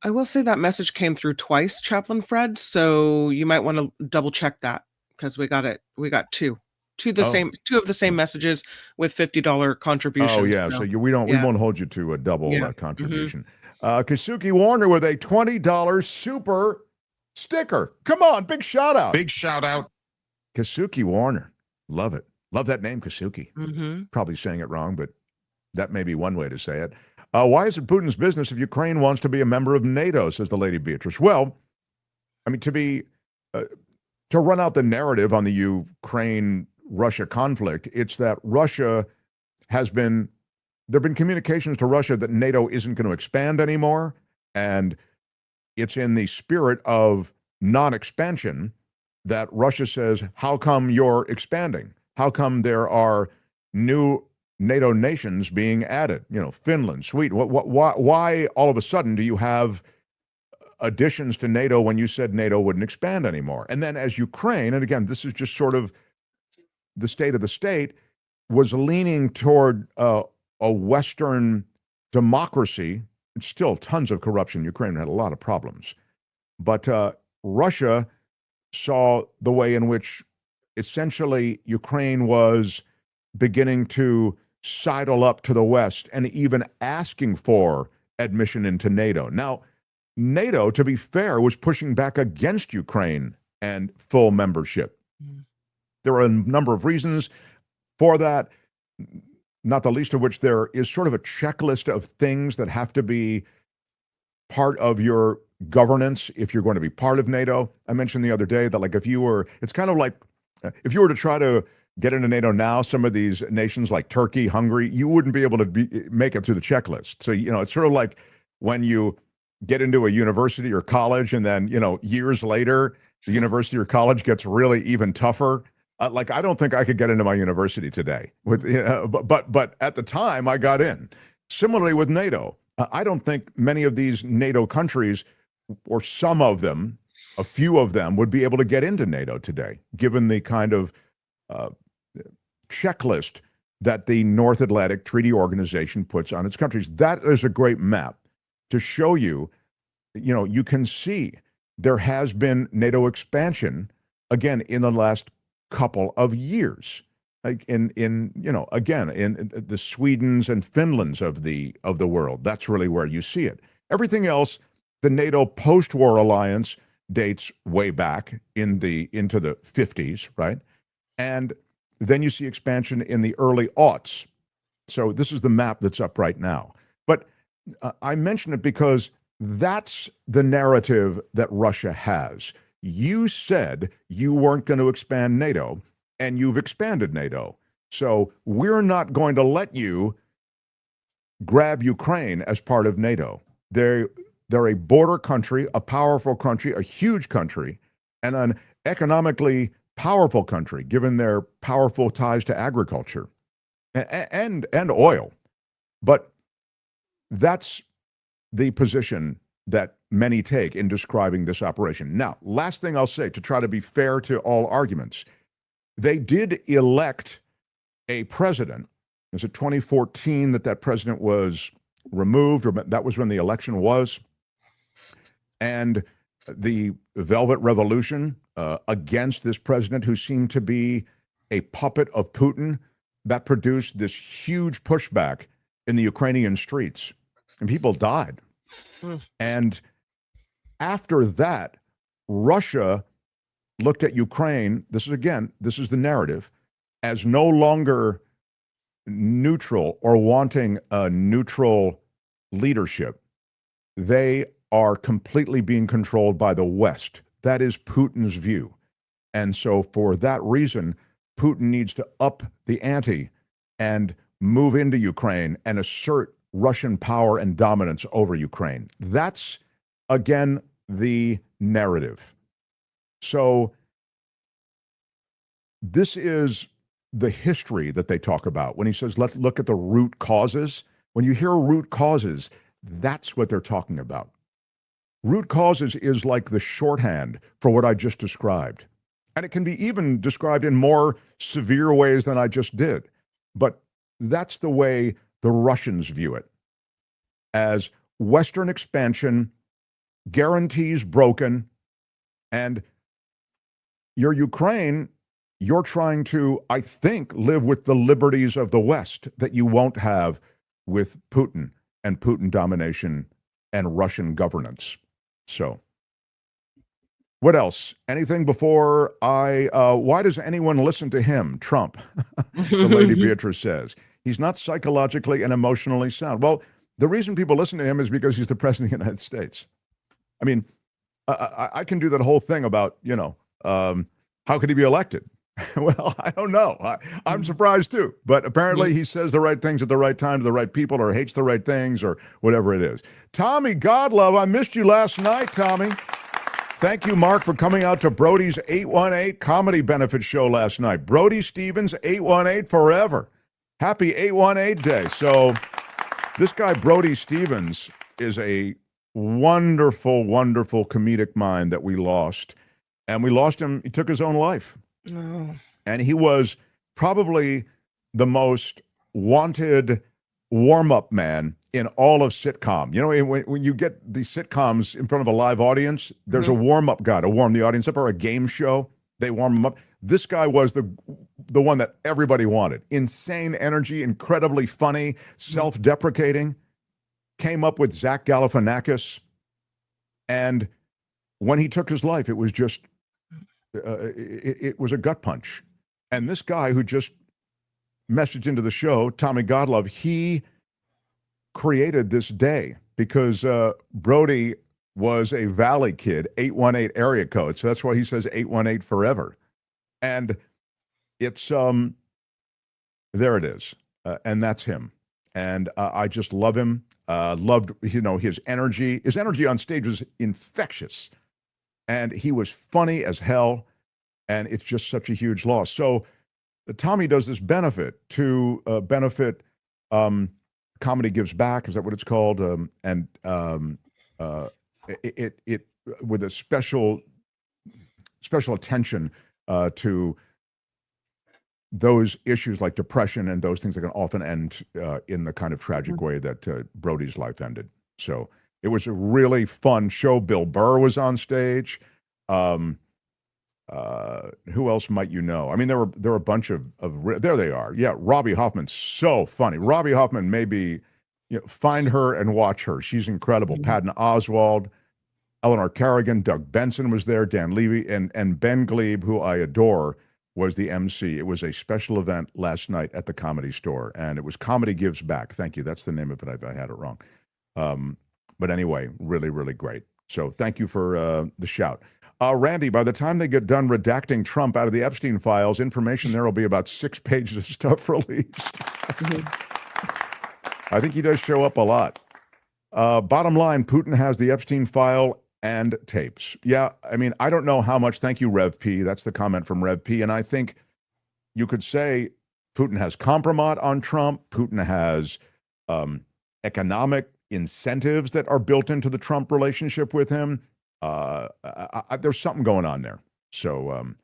I will say that message came through twice, Chaplain Fred. So you might want to double check that because we got it. We got two of the same messages with $50 contributions. Oh yeah. So we won't hold you to a double contribution. Kasuki Warner with a $20 super sticker. Come on, big shout out. Big shout out. Kasuki Warner. Love it. Love that name, Kasuki. Probably saying it wrong, but that may be one way to say it. Why is it Putin's business if Ukraine wants to be a member of NATO, says the Lady Beatrice? Well, I mean, to run out the narrative on the Ukraine-Russia conflict, it's that Russia there have been communications to Russia that NATO isn't going to expand anymore, and it's in the spirit of non-expansion that Russia says, how come you're expanding? How come there are new NATO nations being added, Finland, Sweden. Why all of a sudden do you have additions to NATO when you said NATO wouldn't expand anymore? And then as Ukraine, and again, this is just sort of the state of the state, was leaning toward a Western democracy. It's still tons of corruption. Ukraine had a lot of problems. But Russia saw the way in which essentially Ukraine was beginning to sidle up to the West and even asking for admission into NATO. Now, NATO, to be fair, was pushing back against Ukraine and full membership. There are a number of reasons for that, not the least of which there is sort of a checklist of things that have to be part of your governance if you're going to be part of NATO. I mentioned the other day that it's kind of like if you were to try to get into NATO now, some of these nations like Turkey, Hungary, you wouldn't be able to make it through the checklist. So, it's sort of like when you get into a university or college and then, years later, the university or college gets really even tougher. I don't think I could get into my university today. But at the time, I got in. Similarly with NATO, I don't think many of these NATO countries, or some of them, a few of them, would be able to get into NATO today, given the kind of checklist that the North Atlantic Treaty Organization puts on its countries. That is a great map to show you, you can see there has been NATO expansion, again, in the last couple of years. Like in the Swedens and Finlands of the world. That's really where you see it. Everything else, the NATO post-war alliance dates way back into the 50s, right? And then you see expansion in the early aughts. So this is the map that's up right now. But I mention it because that's the narrative that Russia has. You said you weren't going to expand NATO, and you've expanded NATO. So we're not going to let you grab Ukraine as part of NATO. They're a border country, a powerful country, a huge country, and an economically powerful country, given their powerful ties to agriculture and oil. But that's the position that many take in describing this operation. Now, last thing I'll say, to try to be fair to all arguments, they did elect a president. Was it 2014 that president was removed, or that was when the election was? And the Velvet Revolution against this president, who seemed to be a puppet of Putin, that produced this huge pushback in the Ukrainian streets, and people died. And after that, Russia looked at Ukraine, this is the narrative, as no longer neutral or wanting a neutral leadership. They are completely being controlled by the West. That is Putin's view. And so for that reason, Putin needs to up the ante and move into Ukraine and assert Russian power and dominance over Ukraine. That's, again, the narrative. So this is the history that they talk about when he says, let's look at the root causes. When you hear root causes, that's what they're talking about. Root causes is like the shorthand for what I just described. And it can be even described in more severe ways than I just did. But that's the way the Russians view it, as Western expansion, guarantees broken, and your Ukraine, you're trying to, I think, live with the liberties of the West that you won't have with Putin and Putin domination and Russian governance. So, what else? Anything before why does anyone listen to him, Trump? The Lady Beatrice says. He's not psychologically and emotionally sound. Well, the reason people listen to him is because he's the president of the United States. I mean, I can do that whole thing about, how could he be elected? Well, I don't know. I'm surprised too. But apparently he says the right things at the right time to the right people, or hates the right things, or whatever it is. Tommy Godlove, I missed you last night, Tommy. Thank you, Mark, for coming out to Brody's 818 comedy benefit show last night. Brody Stevens, 818 forever. Happy 818 day. So this guy, Brody Stevens, is a wonderful, wonderful comedic mind that we lost. And we lost him. He took his own life. Oh. And he was probably the most wanted warm-up man in all of sitcom. You know, when you get these sitcoms in front of a live audience, there's a warm-up guy to warm the audience up, or a game show. They warm them up. This guy was the one that everybody wanted. Insane energy, incredibly funny, self-deprecating. Came up with Zach Galifianakis. And when he took his life, it was just, it was a gut punch. And this guy who just messaged into the show, Tommy Godlove, he created this day because Brody was a Valley kid, 818 area code. So that's why he says 818 forever. And it's, there it is. And that's him. And I just love him. Loved, you know, his energy. His energy on stage was infectious. And he was funny as hell. And it's just such a huge loss. So Tommy does this benefit to benefit Comedy Gives Back. Is that what it's called? And it with a special attention to those issues like depression and those things that can often end in the kind of tragic way that Brody's life ended. So it was a really fun show. Bill Burr was on stage. Who else might you know? I mean, there were a bunch of there they are. Yeah, Robbie Hoffman's so funny. Robbie Hoffman, maybe, you know, find her and watch her. She's incredible. Patton Oswalt, Eleanor Carrigan, Doug Benson was there, Dan Levy, and Ben Glebe, who I adore, was the MC. It was a special event last night at the Comedy Store, and it was Comedy Gives Back. Thank you. That's the name of it. I had it wrong. But anyway, really, really great. So thank you for the shout. Randy, by the time they get done redacting Trump out of the Epstein files, information there will be about 6 pages of stuff released. I think he does show up a lot. Bottom line, Putin has the Epstein file and tapes. Yeah, I mean, I don't know how much. Thank you, Rev P. That's the comment from Rev P. And I think you could say Putin has compromat on Trump. Putin has economic incentives that are built into the Trump relationship with him. There's something going on there. So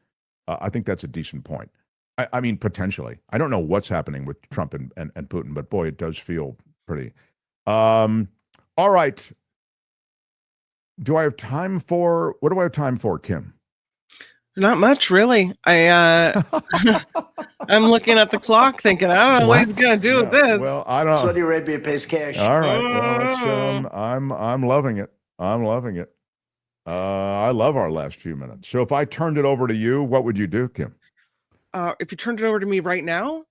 I think that's a decent point. I mean, potentially. I don't know what's happening with Trump and Putin, but boy, it does feel pretty. All right. What do I have time for, Kim? Not much, really. I'm looking at the clock thinking, I don't know what he's going to do with this. Well, I don't know. Saudi Arabia pays cash. All right. Well, it's, I'm loving it. I'm loving it. I love our last few minutes. So if I turned it over to you, what would you do, Kim? If you turned it over to me right now?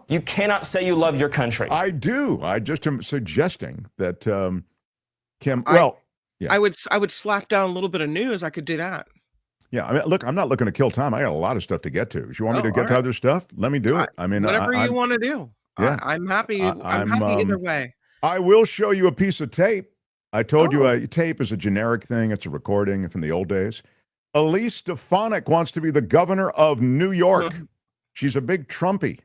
You cannot say you love your country. I do. I just am suggesting that, Kim, yeah. I would slap down a little bit of news. I could do that. Yeah, I mean, look, I'm not looking to kill time. I got a lot of stuff to get to. If you want me to get to other stuff, let me do it. I mean, whatever you want to do. Yeah, I'm happy. I'm happy either way. I will show you a piece of tape. I told you a tape is a generic thing. It's a recording from the old days. Elise Stefanik wants to be the governor of New York. She's a big Trumpy.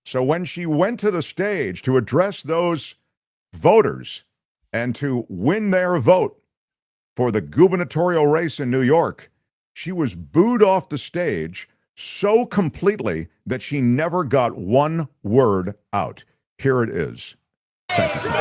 So when she went to the stage to address those voters and to win their vote for the gubernatorial race in New York, she was booed off the stage so completely that she never got one word out. Here it is. Thank you.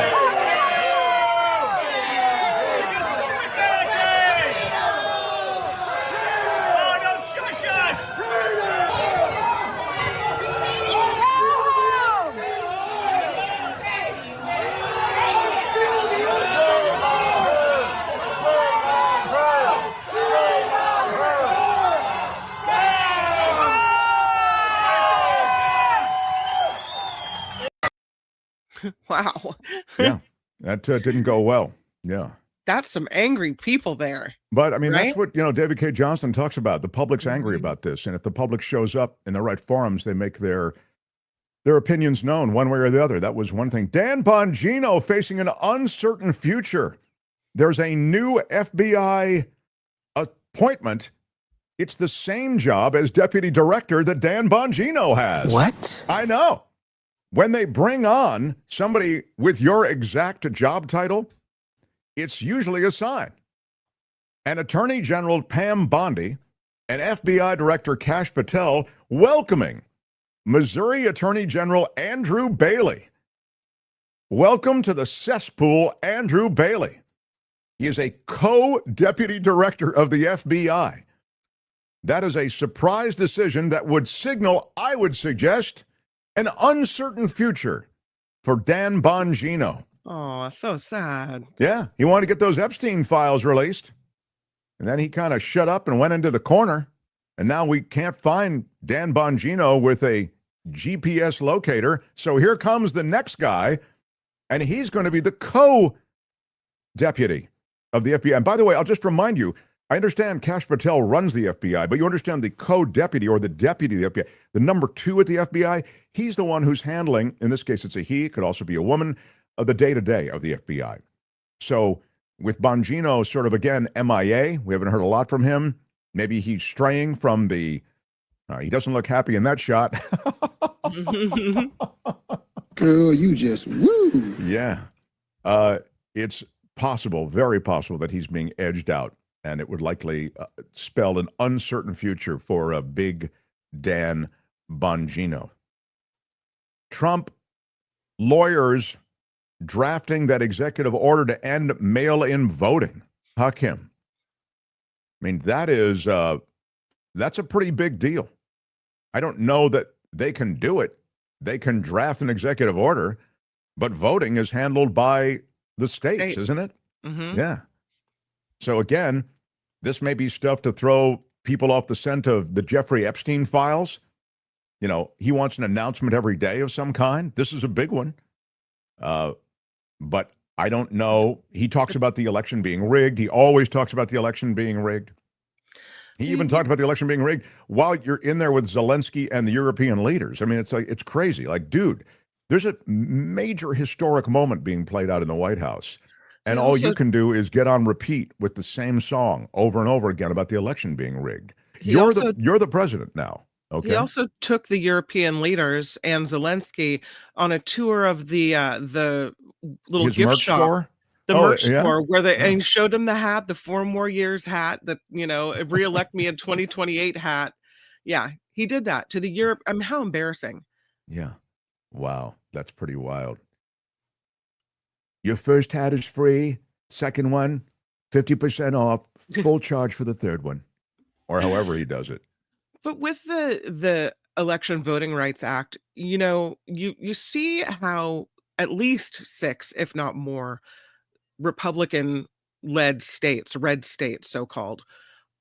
Wow. Yeah, that didn't go well. Yeah. That's some angry people there. But I mean, right? That's what, David Cay Johnston talks about. The public's angry about this. And if the public shows up in the right forums, they make their opinions known one way or the other. That was one thing. Dan Bongino facing an uncertain future. There's a new FBI appointment It's the same job as deputy director that Dan Bongino has. What? I know. When they bring on somebody with your exact job title, it's usually a sign. And Attorney General Pam Bondi and FBI Director Kash Patel welcoming Missouri Attorney General Andrew Bailey. Welcome to the cesspool, Andrew Bailey. He is a co-deputy director of the FBI. That is a surprise decision that would signal, I would suggest, an uncertain future for Dan Bongino. Oh, so sad. Yeah, he wanted to get those Epstein files released. And then he kind of shut up and went into the corner. And now we can't find Dan Bongino with a GPS locator. So here comes the next guy, and he's going to be the co-deputy of the FBI. And by the way, I'll just remind you, I understand Kash Patel runs the FBI, but you understand the co-deputy or the deputy of the FBI, the number 2 at the FBI, he's the one who's handling, in this case it's a he, it could also be a woman, of the day-to-day of the FBI. So with Bongino sort of, again, MIA, we haven't heard a lot from him. Maybe he's straying from the, he doesn't look happy in that shot. Girl, you just woo. Yeah. It's possible, very possible, that he's being edged out. And it would likely spell an uncertain future for a big Dan Bongino. Trump lawyers drafting that executive order to end mail-in voting. Hakim. I mean, that's a pretty big deal. I don't know that they can do it. They can draft an executive order, but voting is handled by the states, isn't it? Mm-hmm. Yeah. So again, this may be stuff to throw people off the scent of the Jeffrey Epstein files. You know, he wants an announcement every day of some kind. This is a big one. But I don't know. He talks about the election being rigged. He always talks about the election being rigged. He even talked about the election being rigged while you're in there with Zelensky and the European leaders. I mean, it's like, it's crazy. Like, dude, there's a major historic moment being played out in the White House. And all you can do is get on repeat with the same song over and over again about the election being rigged. You're the president now. Okay. He also took the European leaders and Zelensky on a tour of the little His gift merch shop, store? the Oh, merch yeah? store, where they and showed him the hat, the 4 more years hat, that reelect me in 2028 hat. Yeah, he did that to the Europe. I mean, how embarrassing. Yeah. Wow, that's pretty wild. Your first hat is free. Second one, 50% off. Full charge for the third one, or however he does it. But with the Election Voting Rights Act, you see how at least 6, if not more, Republican-led states, red states, so-called,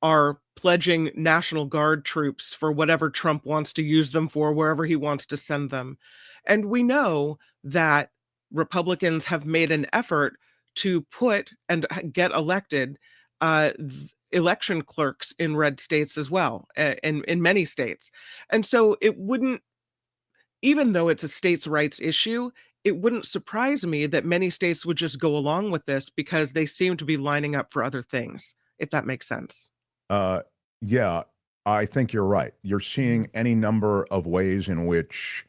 are pledging National Guard troops for whatever Trump wants to use them for, wherever he wants to send them. And we know that Republicans have made an effort to put and get elected election clerks in red states as well, in many states. And so it wouldn't, even though it's a states' rights issue, it wouldn't surprise me that many states would just go along with this because they seem to be lining up for other things, if that makes sense. Yeah, I think you're right. You're seeing any number of ways in which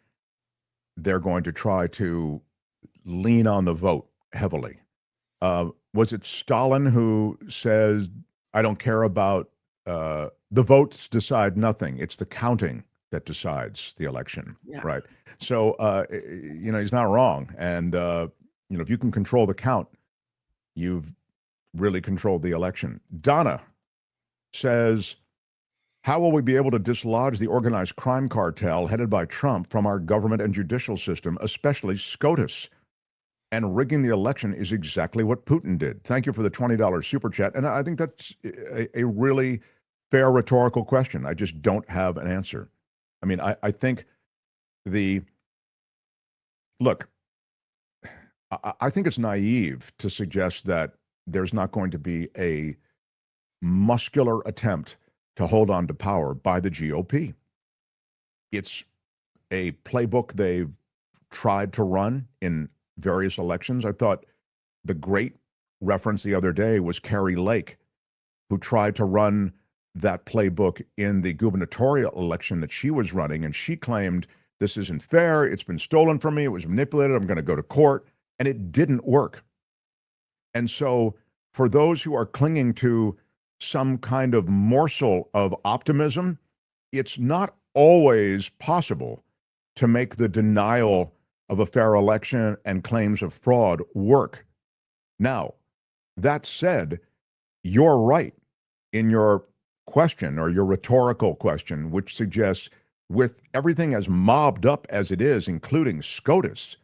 they're going to try to lean on the vote heavily. Was it Stalin who says, I don't care about the votes decide nothing. It's the counting that decides the election, right? So, he's not wrong. And, if you can control the count, you've really controlled the election. Donna says, how will we be able to dislodge the organized crime cartel headed by Trump from our government and judicial system, especially SCOTUS? And rigging the election is exactly what Putin did. Thank you for the $20 super chat. And I think that's a really fair rhetorical question. I just don't have an answer. I mean, I think I think it's naive to suggest that there's not going to be a muscular attempt to hold on to power by the GOP. It's a playbook they've tried to run in various elections. I thought the great reference the other day was Carrie Lake, who tried to run that playbook in the gubernatorial election that she was running, and she claimed this isn't fair, it's been stolen from me, it was manipulated, I'm going to go to court, and it didn't work. And so for those who are clinging to some kind of morsel of optimism, it's not always possible to make the denial of a fair election and claims of fraud work. Now, that said, you're right in your question, or your rhetorical question, which suggests with everything as mobbed up as it is, including SCOTUS,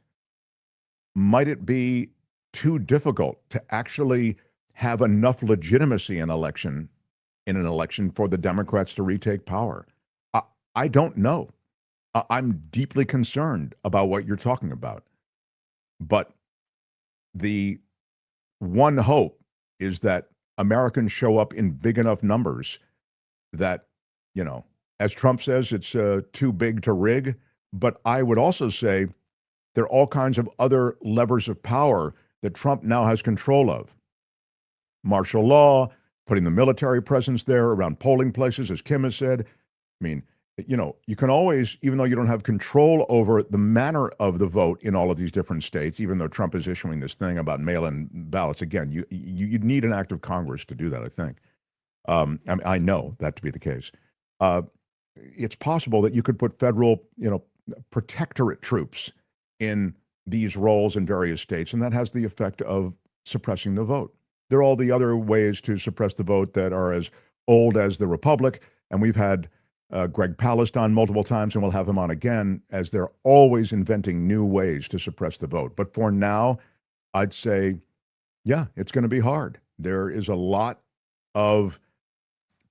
might it be too difficult to actually have enough legitimacy in an election for the Democrats to retake power? I don't know. I'm deeply concerned about what you're talking about. But the one hope is that Americans show up in big enough numbers that, you know, as Trump says, it's too big to rig. But I would also say there are all kinds of other levers of power that Trump now has control of. Martial law, putting the military presence there around polling places, as Kim has said. I mean, you know, you can always, even though you don't have control over the manner of the vote in all of these different states, even though Trump is issuing this thing about mail-in ballots, again, you need an act of Congress to do that, I think. I know that to be the case. It's possible that you could put federal, you know, protectorate troops in these roles in various states, and that has the effect of suppressing the vote. There are all the other ways to suppress the vote that are as old as the Republic, and we've had Greg Palast on multiple times, and we'll have him on again, as they're always inventing new ways to suppress the vote. But for now, I'd say, yeah, it's going to be hard. There is a lot of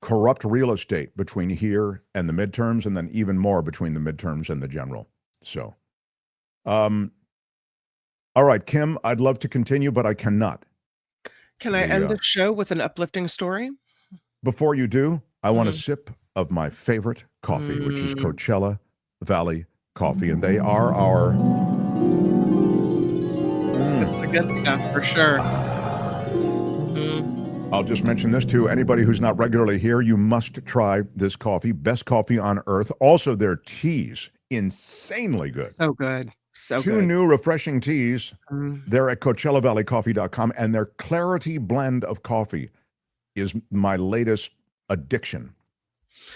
corrupt real estate between here and the midterms, and then even more between the midterms and the general. So, all right, Kim, I'd love to continue, but I cannot. Can I end the show with an uplifting story? Before you do, I want a sip of my favorite coffee, which is Coachella Valley Coffee, and they are our... It's the good stuff, for sure. I'll just mention this to anybody who's not regularly here. You must try this coffee. Best coffee on earth. Also, their teas, insanely good. So good. So Two good. new refreshing teas. They're at CoachellaValleyCoffee.com, and their Clarity blend of coffee is my latest addiction.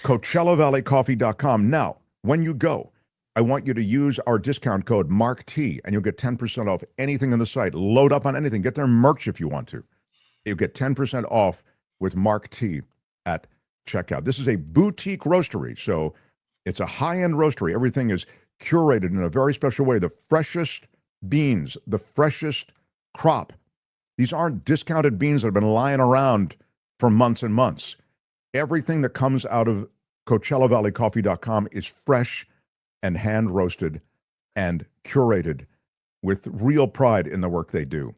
CoachellaValleyCoffee.com. Now, when you go, I want you to use our discount code MARKT, and you'll get 10% off anything on the site. Load up on anything. Get their merch if you want to. You'll get 10% off with MARKT at checkout. This is a boutique roastery, so it's a high-end roastery. Everything is curated in a very special way. The freshest beans, the freshest crop. These aren't discounted beans that have been lying around for months and months. Everything that comes out of CoachellaValleyCoffee.com is fresh and hand-roasted and curated with real pride in the work they do.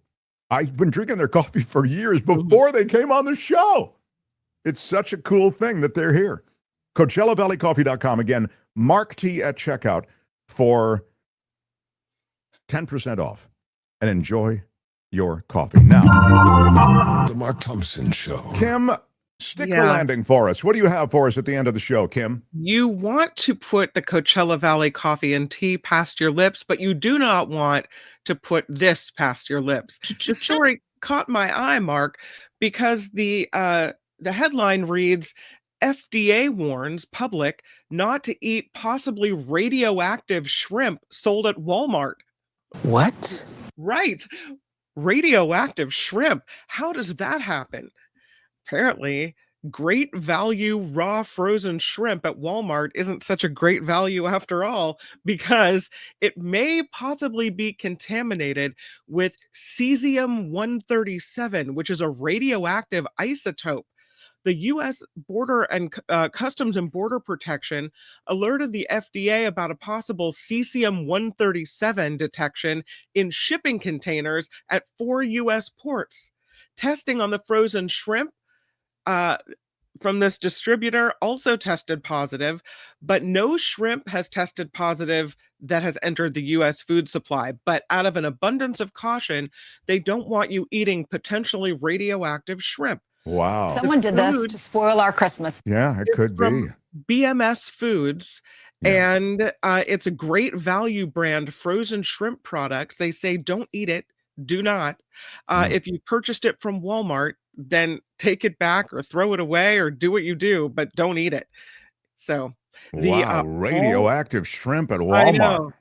I've been drinking their coffee for years before they came on the show. It's such a cool thing that they're here. CoachellaValleyCoffee.com. Again, MARKT at checkout for 10% off, and enjoy your coffee. Now, The Mark Thompson Show. Kim, stick the landing for us. What do you have for us at the end of the show, Kim? You want to put the Coachella Valley coffee and tea past your lips, but you do not want to put this past your lips. The story caught my eye, Mark, because the headline reads, FDA warns public not to eat possibly radioactive shrimp sold at Walmart. What? Right. Radioactive shrimp. How does that happen? Apparently, great value raw frozen shrimp at Walmart isn't such a great value after all, because it may possibly be contaminated with cesium-137, which is a radioactive isotope. The U.S. Border and Customs and Border Protection alerted the FDA about a possible cesium-137 detection in shipping containers at 4 U.S. ports. Testing on the frozen shrimp from this distributor also tested positive, but no shrimp has tested positive that has entered the U.S. food supply. But out of an abundance of caution, they don't want you eating potentially radioactive shrimp. Wow. Someone did this to spoil our Christmas. Yeah, it could be. BMS Foods. Yeah. And it's a great value brand, frozen shrimp products. They say don't eat it. Do not. If you purchased it from Walmart, then take it back or throw it away or do what you do, but don't eat it. So wow, radioactive shrimp at Walmart. I know.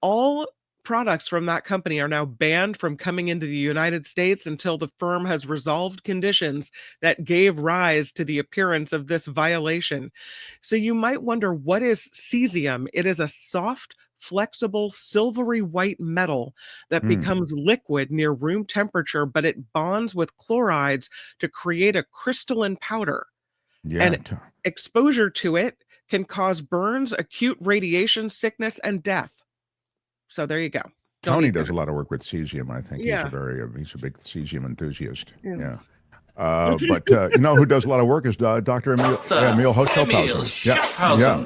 All products from that company are now banned from coming into the United States until the firm has resolved conditions that gave rise to the appearance of this violation. So you might wonder, what is cesium? It is a soft, flexible, silvery white metal that becomes liquid near room temperature, but it bonds with chlorides to create a crystalline powder. Yeah. And exposure to it can cause burns, acute radiation sickness, and death. So there you go. Tony does a lot of work with cesium. I think Yeah. he's a big cesium enthusiast. Yeah. But you know who does a lot of work is Dr. Emil Hostelhausen. Yeah,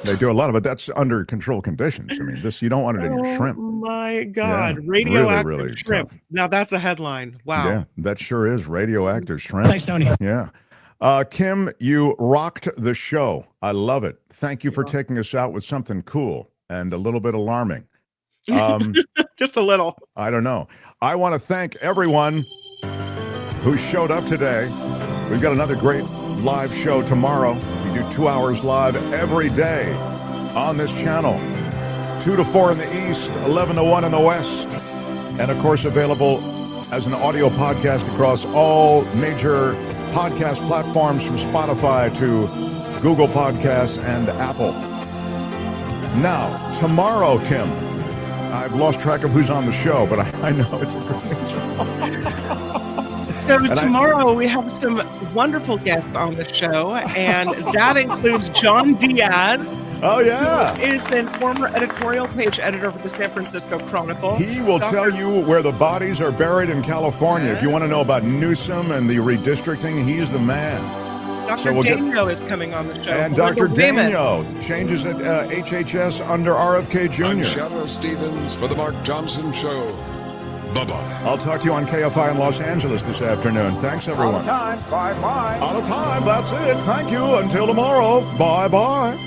they do a lot of it. That's under controlled conditions. I mean, this you don't want it in your shrimp. Oh my God, Yeah, radioactive really shrimp. tough. Now that's a headline. Wow. Yeah, that sure is radioactive shrimp. Thanks, Tony. Yeah. Kim, you rocked the show. I love it. Thank you for taking us out with something cool and a little bit alarming. Just a little. I don't know. I want to thank everyone who showed up today. We've got another great live show tomorrow. We do 2 hours live every day on this channel. 2 to 4 in the East, 11 to 1 in the West. And, of course, available as an audio podcast across all major podcast platforms from Spotify to Google Podcasts and Apple. Now, tomorrow, Kim, I've lost track of who's on the show, but I know it's a great show. So tomorrow we have some wonderful guests on the show, and that includes John Diaz. Oh, yeah. Who is the former editorial page editor for the San Francisco Chronicle. He will tell you where the bodies are buried in California. If you want to know about Newsom and the redistricting, he's the man. Dr. Dano is coming on the show. And Dr. Dano changes at HHS under RFK Jr. I'm Shadow Stevens for the Mark Johnson Show. Bye-bye. I'll talk to you on KFI in Los Angeles this afternoon. Thanks, everyone. Out of time. Bye-bye. Out of time. That's it. Thank you. Until tomorrow. Bye-bye.